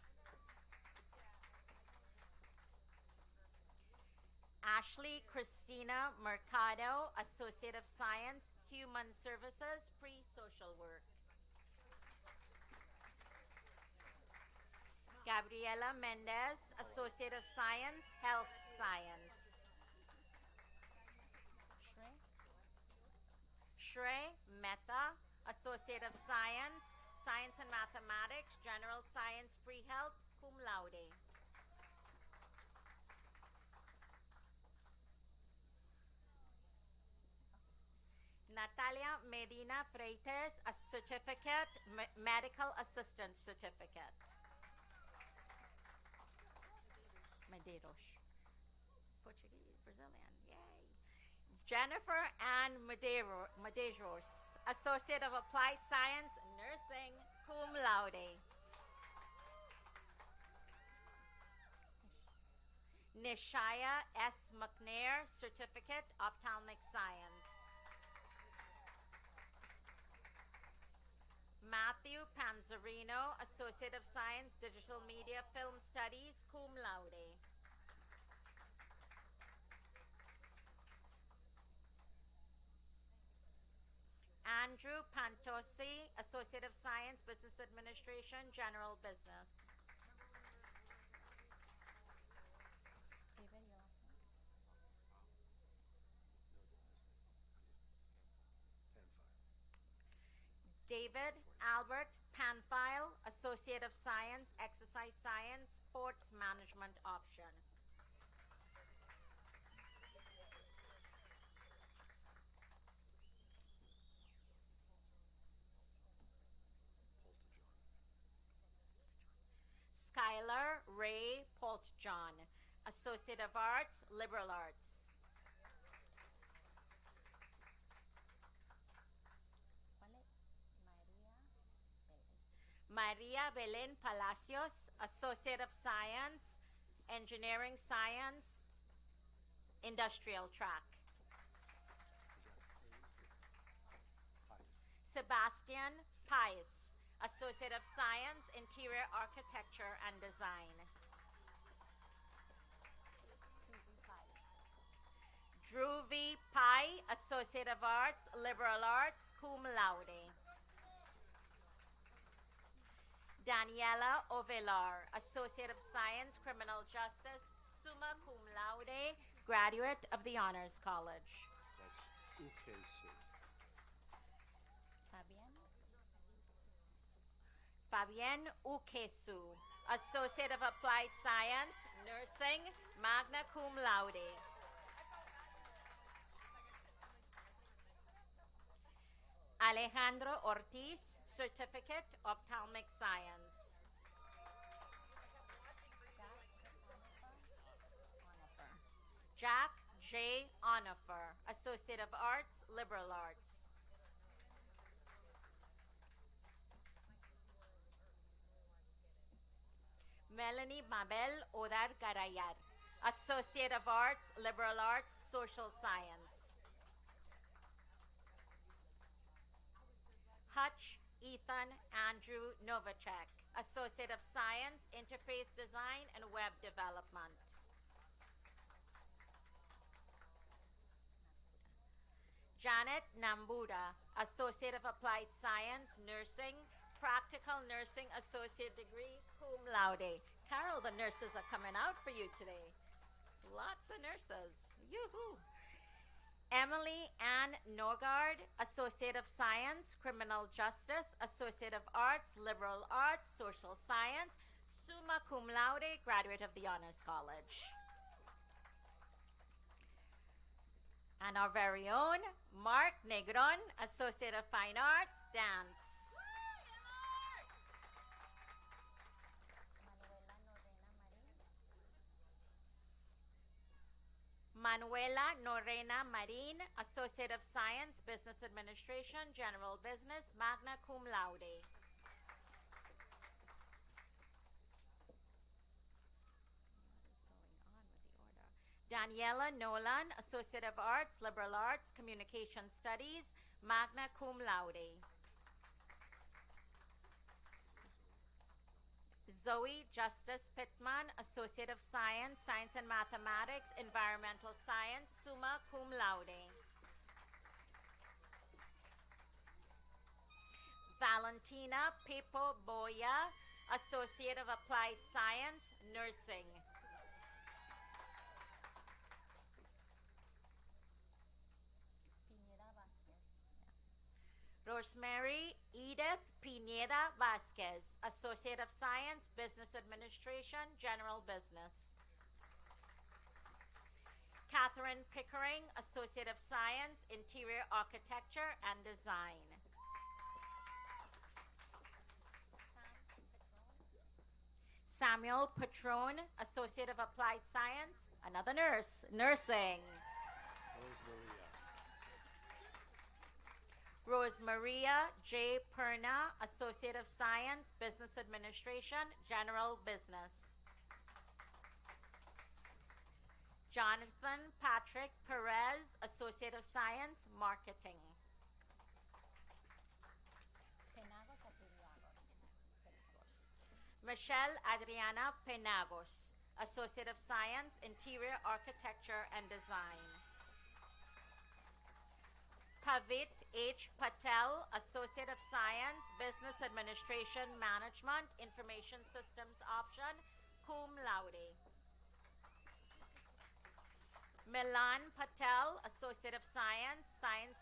Ashley Christina Mercado, Associate of Science, Human Services, Pre-Social Work. Gabriela Mendez, Associate of Science, Health Science. Shrey Mehta, Associate of Science, Science and Mathematics, General Science, Pre-Health, cum laude. Natalia Medina Freitas, a certificate, medical assistant certificate. Medeiros. Portuguese, Brazilian, yay. Jennifer Ann Medeiros, Associate of Applied Science, Nursing, cum laude. Nishaya S. McNair, Certificate, Ophthalmic Science. Matthew Panzarino, Associate of Science, Digital Media Film Studies, cum laude. Andrew Pantosi, Associate of Science, Business Administration, General Business. David Albert Panfile, Associate of Science, Exercise Science, Sports Management option. Skylar Ray Poltjohn, Associate of Arts, Liberal Arts. Maria Belén Palacios, Associate of Science, Engineering Science, Industrial Track. Sebastian Pais, Associate of Science, Interior Architecture and Design. Drew V. Pai, Associate of Arts, Liberal Arts, cum laude. Daniela Ovelar, Associate of Science, Criminal Justice, summa cum laude, graduate of the Honors College. That's Ukesu. Fabienne Ukesu, Associate of Applied Science, Nursing, magna cum laude. Alejandro Ortiz, Certificate, Ophthalmic Science. Jack J. Onifer, Associate of Arts, Liberal Arts. Melanie Mabel Odar Garayar, Associate of Arts, Liberal Arts, Social Science. Hutch Ethan Andrew Novacek, Associate of Science, Interface Design and Web Development. Janet Nambuda, Associate of Applied Science, Nursing, Practical Nursing Associate Degree, cum laude. Carol, the nurses are coming out for you today. Lots of nurses. Yoo-hoo. Emily Ann Norgard, Associate of Science, Criminal Justice, Associate of Arts, Liberal Arts, Social Science, summa cum laude, graduate of the Honors College. And our very own Mark Negron, Associate of Fine Arts, Dance. Manuela Norena Marin, Associate of Science, Business Administration, General Business, magna cum laude. Daniela Nolan, Associate of Arts, Liberal Arts, Communication Studies, magna cum laude. Zoe Justice Pittman, Associate of Science, Science and Mathematics, Environmental Science, summa cum laude. Valentina Pepo Boya, Associate of Applied Science, Nursing. Rosemary Edith Pineda Vasquez, Associate of Science, Business Administration, General Business. Catherine Catherine Pickering, Associate of Science, Interior Architecture and Design. Samuel Patron, Associate of Applied Science, another nurse, nursing. Rosemaria J. Perna, Associate of Science, Business Administration, General Business. Jonathan Patrick Perez, Associate of Science, Marketing. Michelle Adriana Penagos, Associate of Science, Interior Architecture and Design. Pavit H. Patel, Associate of Science, Business Administration Management, Information Systems Option, cum laude. Milan Patel, Associate of Science, Science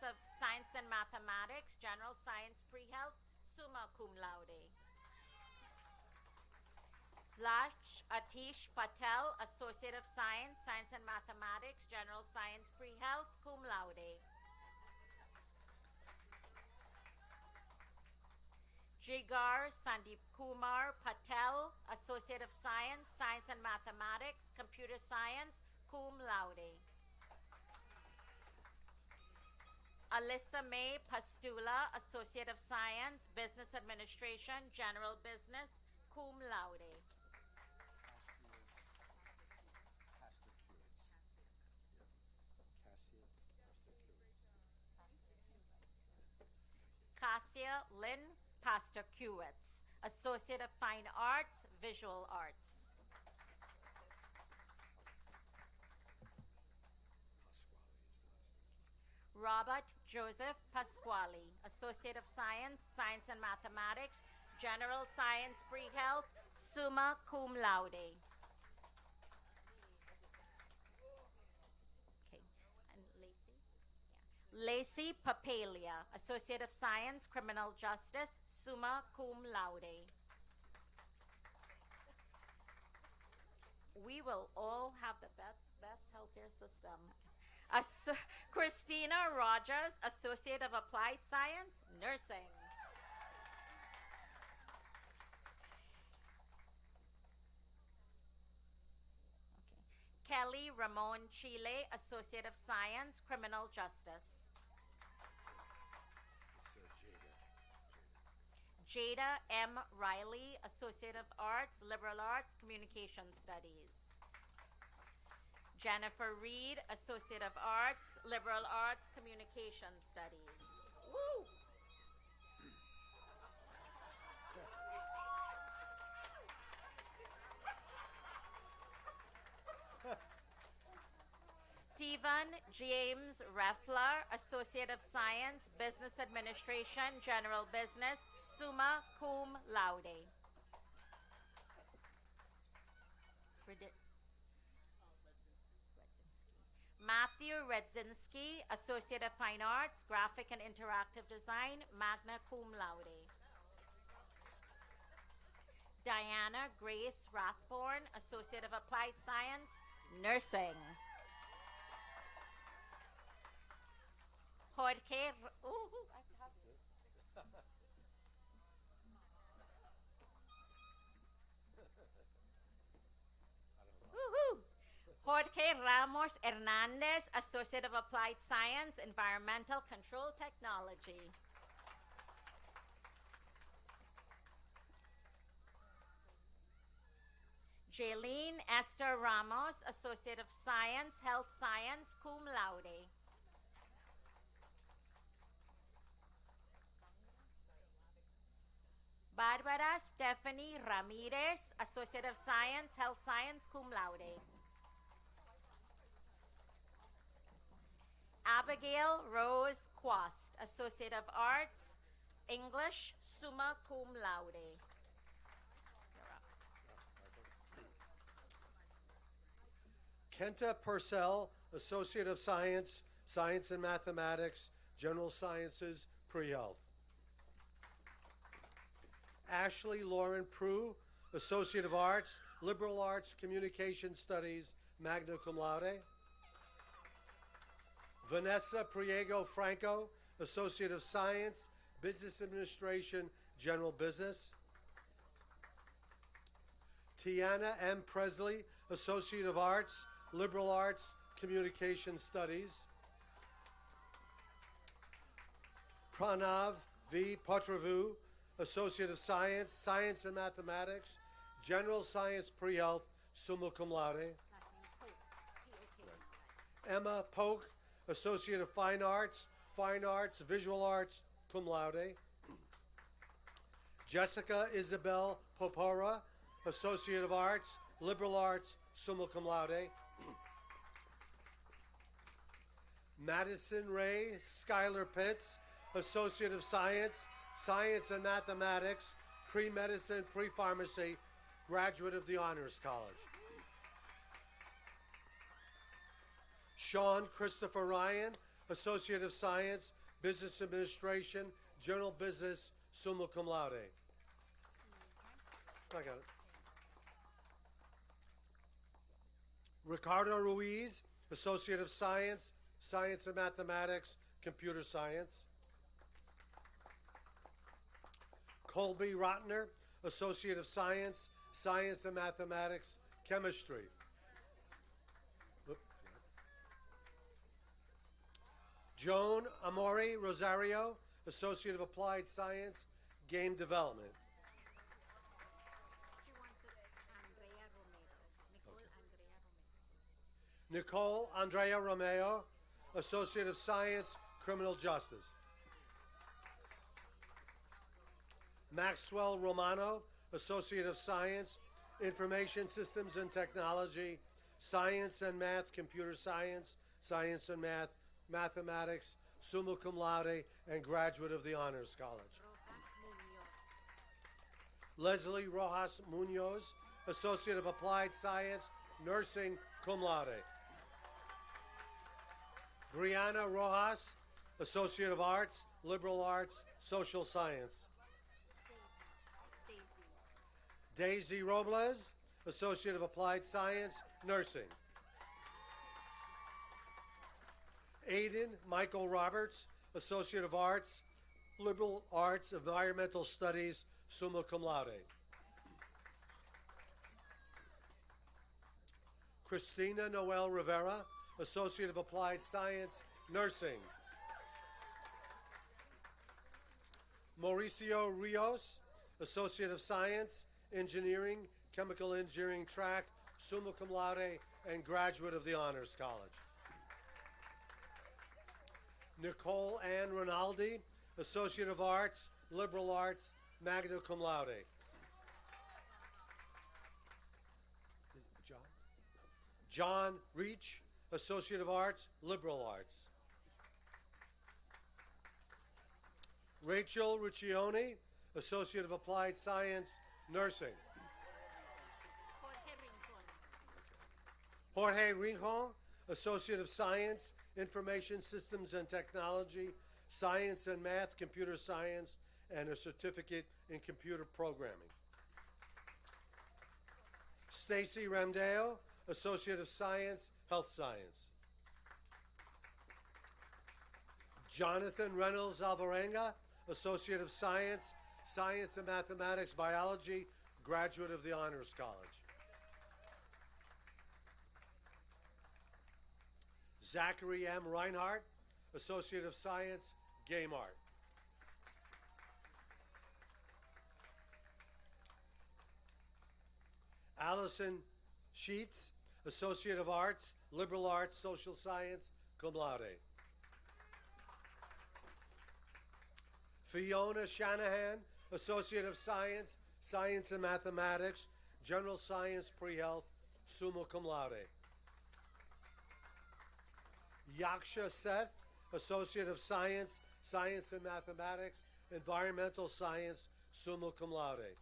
and Mathematics, General Science Pre-Health, summa cum laude. Lash Atish Patel, Associate of Science, Science and Mathematics, General Science Pre-Health, cum laude. Jigar Sandeep Kumar Patel, Associate of Science, Science and Mathematics, Computer Science, cum laude. Alyssa May Pastula, Associate of Science, Business Administration, General Business, cum laude. Cassia Lynn Pastor-Kiewitz, Associate of Fine Arts, Visual Arts. Robert Joseph Pasquale, Associate of Science, Science and Mathematics, General Science Pre-Health, summa cum laude. Lacey Papalia, Associate of Science, Criminal Justice, summa cum laude. We will all have the best healthcare system. Christina Rogers, Associate of Applied Science, Nursing. Kelly Ramon Chile, Associate of Science, Criminal Justice. Jada M. Riley, Associate of Arts, Liberal Arts, Communication Studies. Jennifer Reed, Associate of Arts, Liberal Arts, Communication Studies. Woo! Stephen James Reffler, Associate of Science, Business Administration, General Business, summa cum laude. Matthew Redzinski, Associate of Fine Arts, Graphic and Interactive Design, magna cum laude. Diana Grace Rathborn, Associate of Applied Science, Nursing. Jorge, Jorge Ramos Hernandez, Associate of Applied Science, Environmental Control Technology. Jaylene Esther Ramos, Associate of Science, Health Science, cum laude. Barbara Stephanie Ramirez, Associate of Science, Health Science, cum laude. Abigail Rose Quast, Associate of Arts, English, summa cum laude. Kenta Purcell, Associate of Science, Science and Mathematics, General Sciences, Pre-Health. Ashley Lauren Prue, Associate of Arts, Liberal Arts, Communication Studies, magna cum laude. Vanessa Priego Franco, Associate of Science, Business Administration, General Business. Tiana M. Presley, Associate of Arts, Liberal Arts, Communication Studies. Pranav V. Potravu, Associate of Science, Science and Mathematics, General Science Pre-Health, summa cum laude. Emma Polk, Associate of Fine Arts, Visual Arts, cum laude. Jessica Isabel Popora, Associate of Arts, Liberal Arts, summa cum laude. Madison Ray Schuyler Pitts, Associate of Science, Science and Mathematics, Pre-Medicine, Pre-Pharmacy, graduate of the Honors College. Sean Christopher Ryan, Associate of Science, Business Administration, General Business, summa cum laude. I got it. Ricardo Ruiz, Associate of Science, Science and Mathematics, Computer Science. Colby Rotner, Associate of Science, Science and Mathematics, Chemistry. Oop. Joan Amori Rosario, Associate of Applied Science, Game Development. Nicole Andrea Romeo, Associate of Science, Criminal Justice. Maxwell Romano, Associate of Science, Information Systems and Technology, Science and Math, Computer Science, Science and Math, Mathematics, summa cum laude, and graduate of the Honors College. Leslie Rojas Munoz, Associate of Applied Science, Nursing, cum laude. Brianna Rojas, Associate of Arts, Liberal Arts, Social Science. Daisy Robles, Associate of Applied Science, Nursing. Aiden Michael Roberts, Associate of Arts, Liberal Arts, Environmental Studies, summa cum laude. Christina Noel Rivera, Associate of Applied Science, Nursing. Mauricio Rios, Associate of Science, Engineering, Chemical Engineering track, summa cum laude, and graduate of the Honors College. Nicole Ann Rinaldi, Associate of Arts, Liberal Arts, magna cum laude. John Reach, Associate of Arts, Liberal Arts. Rachel Riccioni, Associate of Applied Science, Nursing. Jorge Rincon, Associate of Science, Information Systems and Technology, Science and Math, Computer Science, and a certificate in computer programming. Stacy Ramdeo, Associate of Science, Health Science. Jonathan Reynolds Alvarenga, Associate of Science, Science and Mathematics, Biology, graduate of the Honors College. Zachary M. Reinhardt, Associate of Science, Game Art. Allison Sheets, Associate of Arts, Liberal Arts, Social Science, cum laude. Fiona Shanahan, Associate of Science, Science and Mathematics, General Science, Pre-Health, summa cum laude. Yaksha Seth, Associate of Science, Science and Mathematics, Environmental Science, summa cum laude.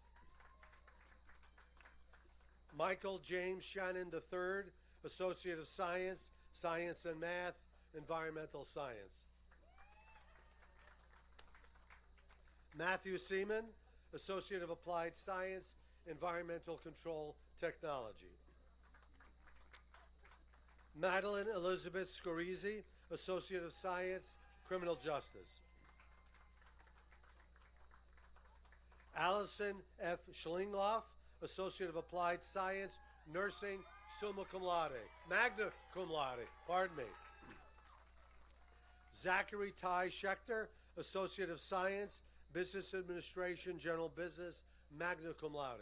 Michael James Shannon III, Associate of Science, Science and Math, Environmental Science. Matthew Seaman, Associate of Applied Science, Environmental Control Technology. Madeline Elizabeth Scorizzi, Associate of Science, Criminal Justice. Allison F. Schlingloff, Associate of Applied Science, Nursing, summa cum laude, magna cum laude, pardon me. Zachary Ty Schechter, Associate of Science, Business Administration, General Business, magna cum laude.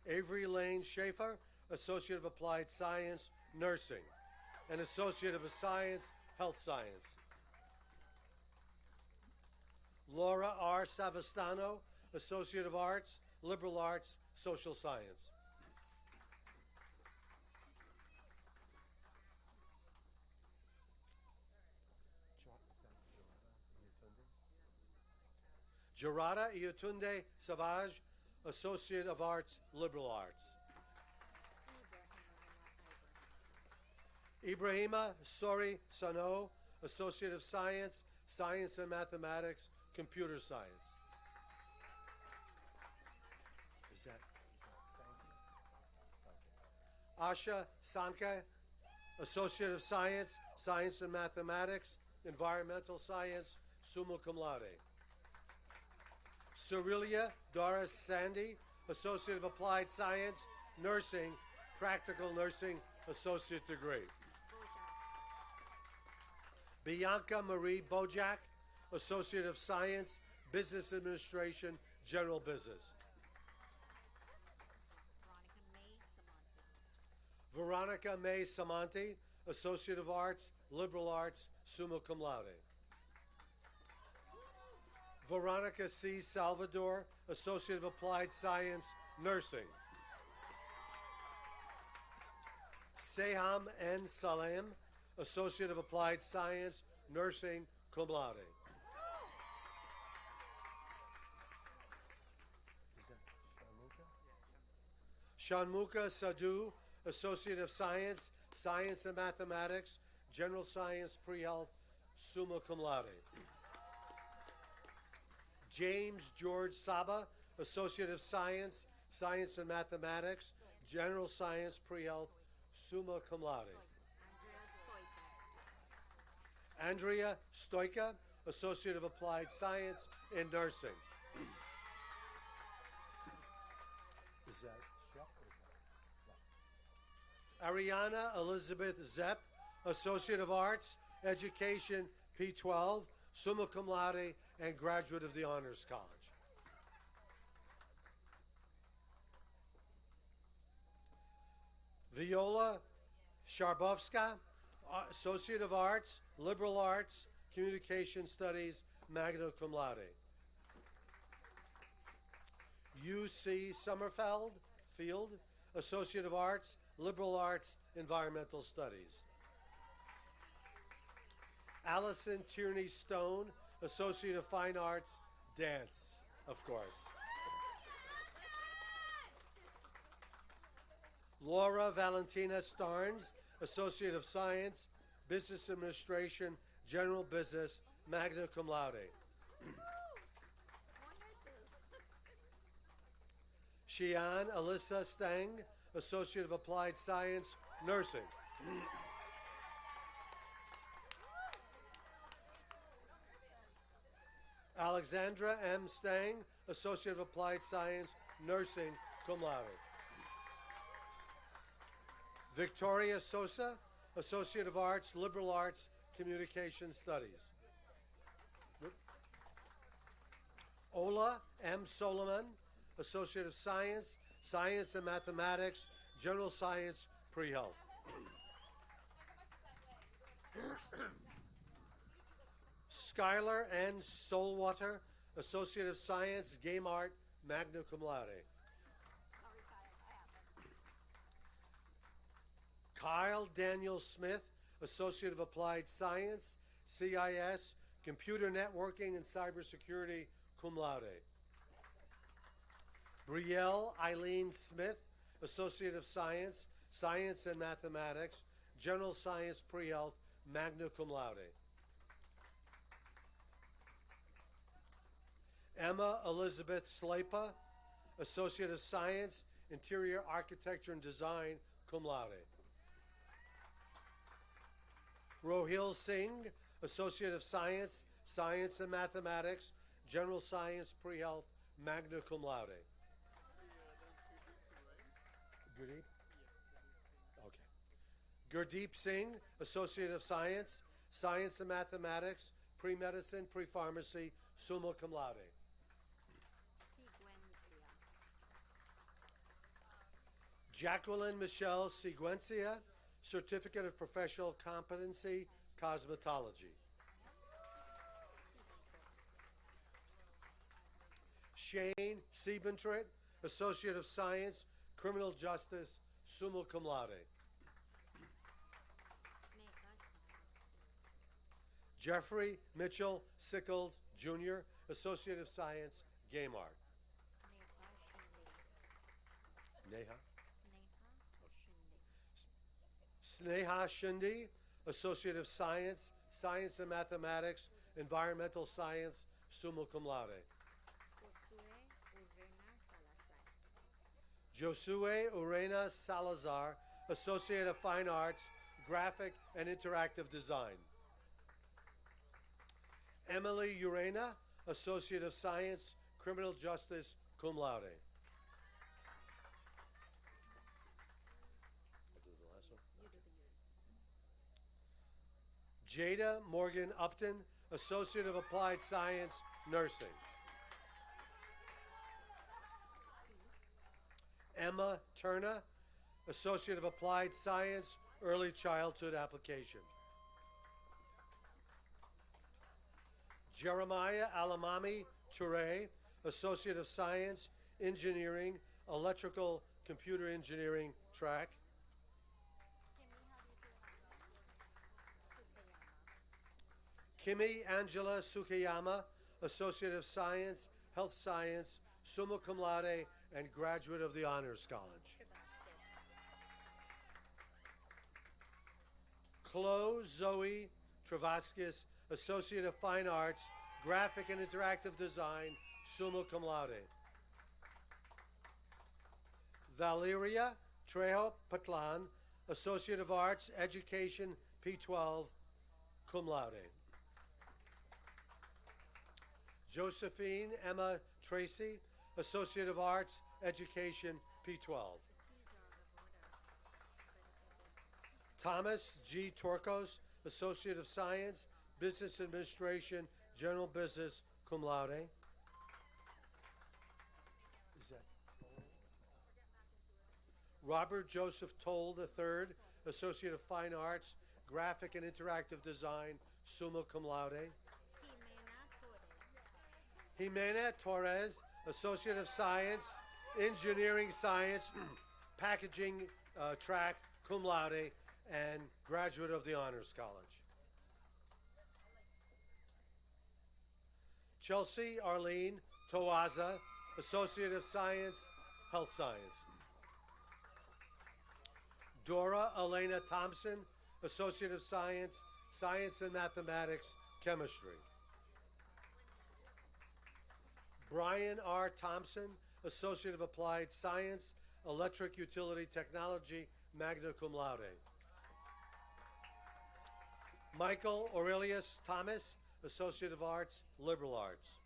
Avery Lane Schaefer, Associate of Applied Science, Nursing, and Associate of Science, Health Science. Laura R. Savastano, Associate of Arts, Liberal Arts, Social Science. Gerada Iotunde Savage, Associate of Arts, Liberal Arts. Ibrahima Sori Sano, Associate of Science, Science and Mathematics, Computer Science. Is that Asha Sanke, Associate of Science, Science and Mathematics, Environmental Science, summa cum laude. Cerilia Doris Sandy, Associate of Applied Science, Nursing, Practical Nursing, Associate Degree. Bianca Marie Bojak, Associate of Science, Business Administration, General Business. Veronica May Samanti, Associate of Arts, Liberal Arts, summa cum laude. Veronica C. Salvador, Associate of Applied Science, Nursing. Seham N. Salem, Associate of Applied Science, Nursing, cum laude. Shanmuka Sadhu, Associate of Science, Science and Mathematics, General Science, Pre-Health, summa cum laude. James George Saba, Associate of Science, Science and Mathematics, General Science, Pre-Health, summa cum laude. Andrea Stoika, Associate of Applied Science in Nursing. Is that Shep or is that? Ariana Elizabeth Zepp, Associate of Arts, Education, P12, summa cum laude, and graduate of the Honors College. Viola Sharbovska, Associate of Arts, Liberal Arts, Communication Studies, magna cum laude. U.C. Sommerfeld Field, Associate of Arts, Liberal Arts, Environmental Studies. Allison Tierney Stone, Associate of Fine Arts, Dance, of course. Laura Valentina Starnes, Associate of Science, Business Administration, General Business, magna cum laude. Xian Alyssa Stang, Associate of Applied Science, Nursing. Alexandra M. Stang, Associate of Applied Science, Nursing, cum laude. Victoria Sosa, Associate of Arts, Liberal Arts, Communication Studies. Ola M. Solomon, Associate of Science, Science and Mathematics, General Science, Pre-Health. Skylar N. Solwater, Associate of Science, Game Art, magna cum laude. Kyle Daniel Smith, Associate of Applied Science, CIS, Computer Networking and Cybersecurity, cum laude. Brielle Eileen Smith, Associate of Science, Science and Mathematics, General Science, Pre-Health, magna cum laude. Emma Elizabeth Slapa, Associate of Science, Interior Architecture and Design, cum laude. Rohil Singh, Associate of Science, Science and Mathematics, General Science, Pre-Health, magna cum laude. Gurdeep? Okay. Gurdeep Singh, Associate of Science, Science and Mathematics, Pre-Medicine, Pre-Pharmacy, summa cum laude. Jacqueline Michelle Seguencia, Certificate of Professional Competency, Cosmetology. Shane Siebentrit, Associate of Science, Criminal Justice, summa cum laude. Jeffrey Mitchell Sickles, Jr., Associate of Science, Game Art. Neha? Sneha Shinde, Associate of Science, Science and Mathematics, Environmental Science, summa cum laude. Josue Urena Salazar, Associate of Fine Arts, Graphic and Interactive Design. Emily Urena, Associate of Science, Criminal Justice, cum laude. I'll do the last one. Jada Morgan Upton, Associate of Applied Science, Nursing. Emma Turner, Associate of Applied Science, Early Childhood Application. Jeremiah Alamami Toure, Associate of Science, Engineering, Electrical Computer Engineering track. Kimi Angela Sukiyama, Associate of Science, Health Science, summa cum laude, and graduate of the Honors College. Chloe Zoe Travaskis, Associate of Fine Arts, Graphic and Interactive Design, summa cum laude. Valeria Trejo Patlan, Associate of Arts, Education, P12, cum laude. Josephine Emma Tracy, Associate of Arts, Education, P12. Thomas G. Torkos, Associate of Science, Business Administration, General Business, cum laude. Is that Robert Joseph Toll III, Associate of Fine Arts, Graphic and Interactive Design, summa cum laude. Jimena Torres, Associate of Science, Engineering Science, Packaging track, cum laude, and graduate of the Honors College. Chelsea Arlene Toaza, Associate of Science, Health Science. Dora Elena Thompson, Associate of Science, Science and Mathematics, Chemistry. Brian R. Thompson, Associate of Applied Science, Electric Utility Technology, magna cum laude. Michael Aurelius Thomas, Associate of Arts, Liberal Arts.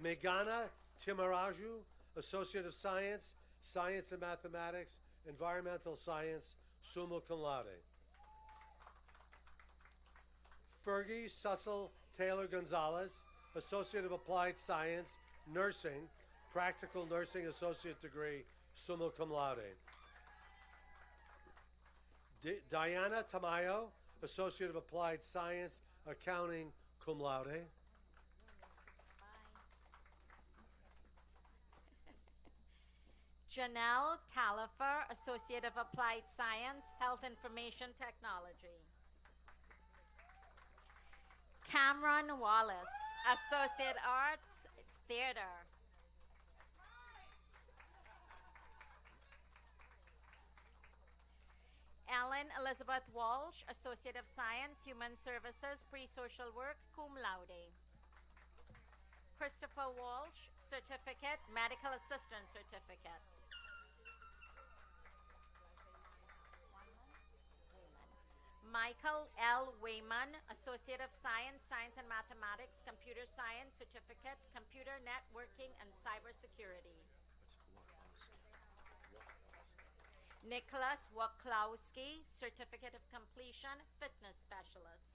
Meghana Timaraju, Associate of Science, Science and Mathematics, Environmental Science, summa cum laude. Fergie Cecil Taylor Gonzalez, Associate of Applied Science, Nursing, Practical Nursing Associate Degree, summa cum laude. Diana Tamayo, Associate of Applied Science, Accounting, cum laude. Janelle Talifer, Associate of Applied Science, Health Information Technology. Cameron Wallace, Associate Arts, Theater. Ellen Elizabeth Walsh, Associate of Science, Human Services, Pre-Social Work, cum laude. Christopher Walsh, Certificate, Medical Assistant Certificate. Michael L. Wayman, Associate of Science, Science and Mathematics, Computer Science, Certificate, Computer Networking and Cybersecurity. Nicholas Waklowski, Certificate of Completion, Fitness Specialist.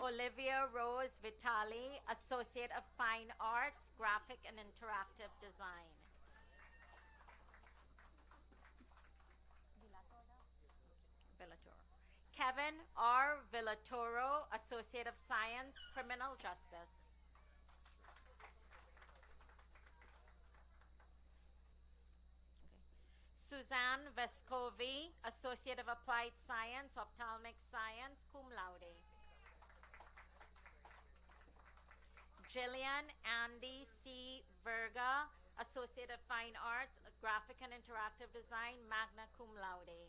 Olivia Rose Vitali, Associate of Fine Arts, Graphic and Interactive Design. Villatoro. Kevin R. Villatoro, Associate of Science, Criminal Justice. Suzanne Vescovi, Associate of Applied Science, Ophthalmic Science, cum laude. Jillian Andy C. Verga, Associate of Fine Arts, Graphic and Interactive Design, magna cum laude.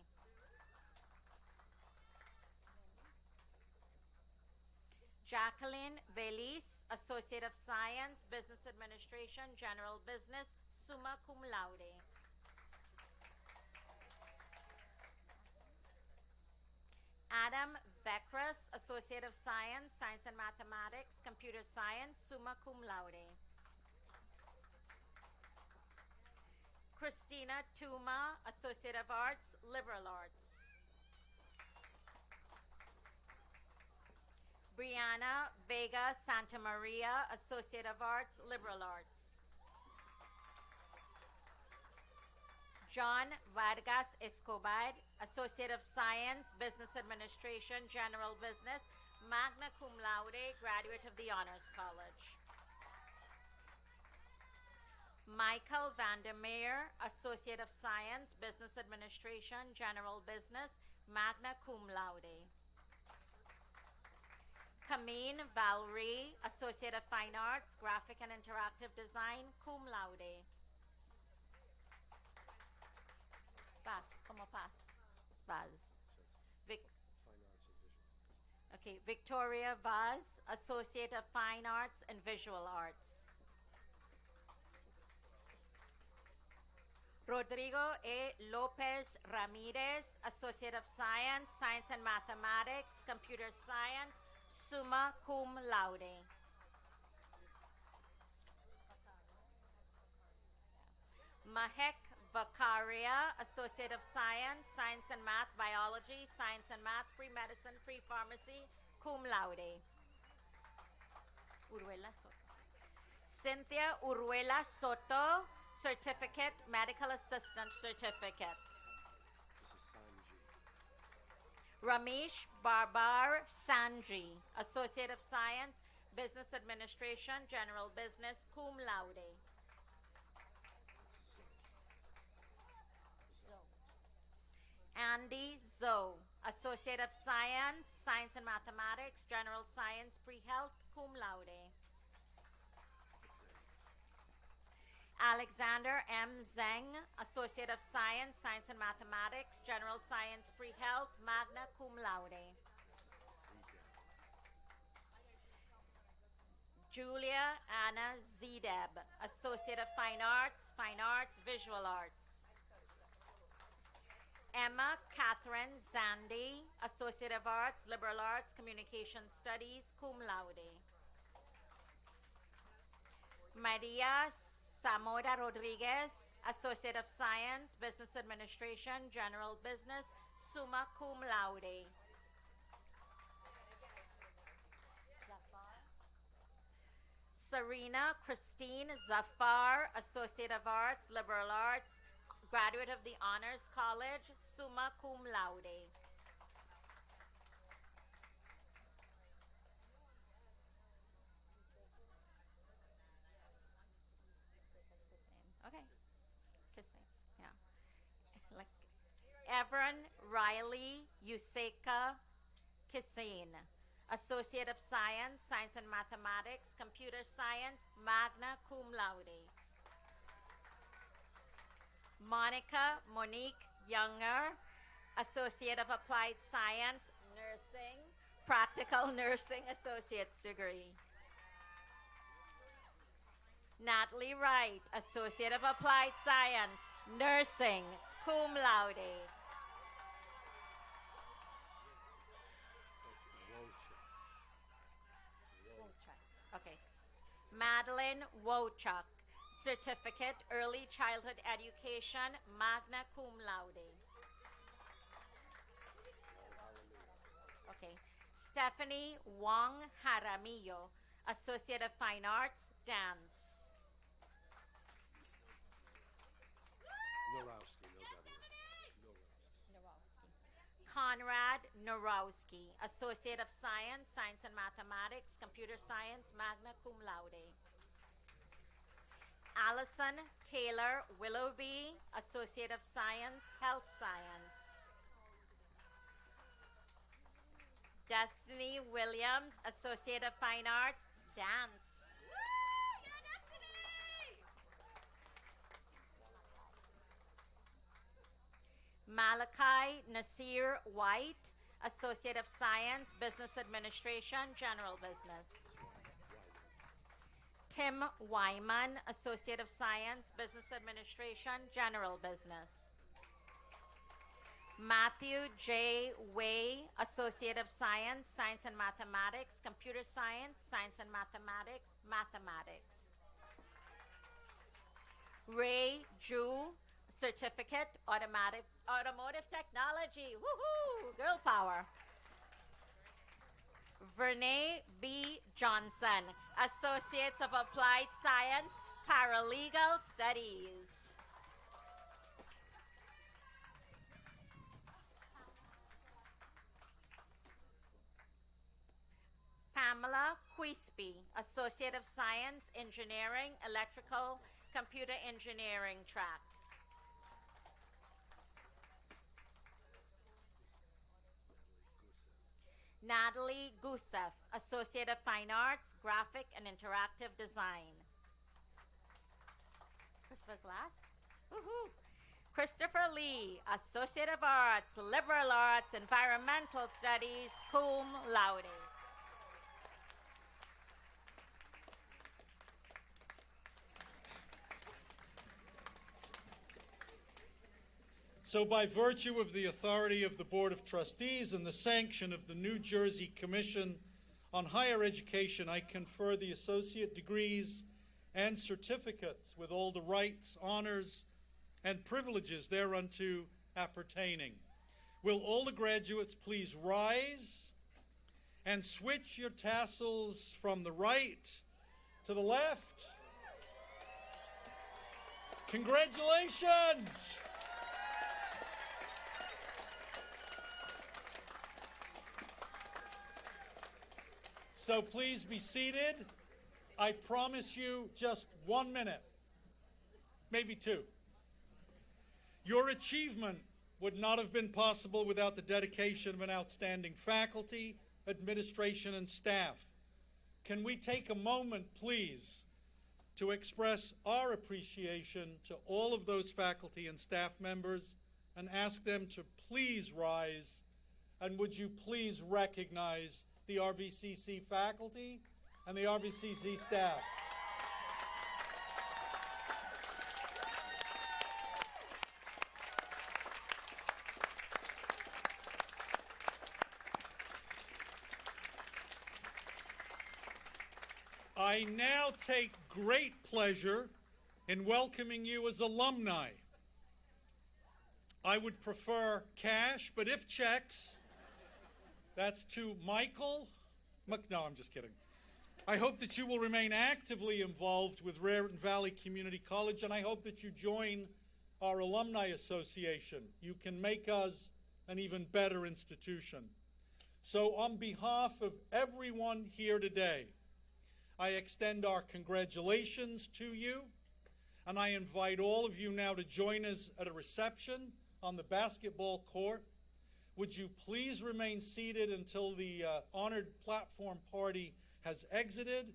Jacqueline Velis, Associate of Science, Business Administration, General Business, summa cum laude. Adam Vekras, Associate of Science, Science and Mathematics, Computer Science, summa cum laude. Christina Tuma, Associate of Arts, Liberal Arts. Brianna Vega Santa Maria, Associate of Arts, Liberal Arts. John Vargas Escobar, Associate of Science, Business Administration, General Business, magna cum laude, graduate of the Honors College. Michael Vandermeer, Associate of Science, Business Administration, General Business, magna cum laude. Kameen Valerie, Associate of Fine Arts, Graphic and Interactive Design, cum laude. Paz, como paz? Vaz. Okay, Victoria Vaz, Associate of Fine Arts and Visual Arts. Rodrigo E. Lopez Ramirez, Associate of Science, Science and Mathematics, Computer Science, summa cum laude. Mahek Vakaria, Associate of Science, Science and Math, Biology, Science and Math, Pre-Medicine, Pre-Pharmacy, cum laude. Uruela Soto. Cynthia Uruela Soto, Certificate, Medical Assistant Certificate. Ramesh Barbar Sanji, Associate of Science, Business Administration, General Business, cum laude. Andy Zoe, Associate of Science, Science and Mathematics, General Science, Pre-Health, cum laude. Alexander M. Zeng, Associate of Science, Science and Mathematics, General Science, Pre-Health, magna cum laude. Julia Anna Zedeb, Associate of Fine Arts, Visual Arts. Emma Catherine Zandi, Associate of Arts, Liberal Arts, Communication Studies, cum laude. Maria Zamora Rodriguez, Associate of Science, Business Administration, General Business, summa cum laude. Serena Christine Zafar, Associate of Arts, Liberal Arts, graduate of the Honors College, summa cum laude. Okay. Kissing, yeah. Like Everin Riley Yuseka Kissin, Associate of Science, Science and Mathematics, Computer Science, magna cum laude. Monica Monique Younger, Associate of Applied Science, Nursing, Practical Nursing Associate's degree. Natalie Wright, Associate of Applied Science, Nursing, cum laude. Okay. Madeline Wochuk, Certificate, Early Childhood Education, magna cum laude. Okay. Stephanie Wong Jaramillo, Associate of Fine Arts, Dance. Norowski, no W. Conrad Norowski, Associate of Science, Science and Mathematics, Computer Science, magna cum laude. Allison Taylor Willoughby, Associate of Science, Health Science. Destiny Williams, Associate of Fine Arts, Dance. Malachi Nasir White, Associate of Science, Business Administration, General Business. Tim Wyman, Associate of Science, Business Administration, General Business. Matthew J. Way, Associate of Science, Science and Mathematics, Computer Science, Science and Mathematics, Mathematics. Ray Ju, Certificate, Automotive Technology, woohoo, girl power. Vernay B. Johnson, Associates of Applied Science, Paralegal Studies. Pamela Quispe, Associate of Science, Engineering, Electrical, Computer Engineering track. Natalie Gusev, Associate of Fine Arts, Graphic and Interactive Design. Christopher's last? Woohoo! Christopher Lee, Associate of Arts, Liberal Arts, Environmental Studies, cum laude. So by virtue of the authority of the Board of Trustees and the sanction of the New Jersey Commission on Higher Education, I confer the associate degrees and certificates with all the rights, honors, and privileges thereunto appertaining. Will all the graduates please rise and switch your tassels from the right to the left? Congratulations! So please be seated. I promise you just 1 minute, maybe 2. Your achievement would not have been possible without the dedication of an outstanding faculty, administration, and staff. Can we take a moment, please, to express our appreciation to all of those faculty and staff members and ask them to please rise, and would you please recognize the RVCC faculty and the RVCC staff. I now take great pleasure in welcoming you as alumni. I would prefer cash, but if checks, that's to Michael. No, I'm just kidding. I hope that you will remain actively involved with Raritan Valley Community College, and I hope that you join our Alumni Association. You can make us an even better institution. So on behalf of everyone here today, I extend our congratulations to you, and I invite all of you now to join us at a reception on the basketball court. Would you please remain seated until the honored platform party has exited?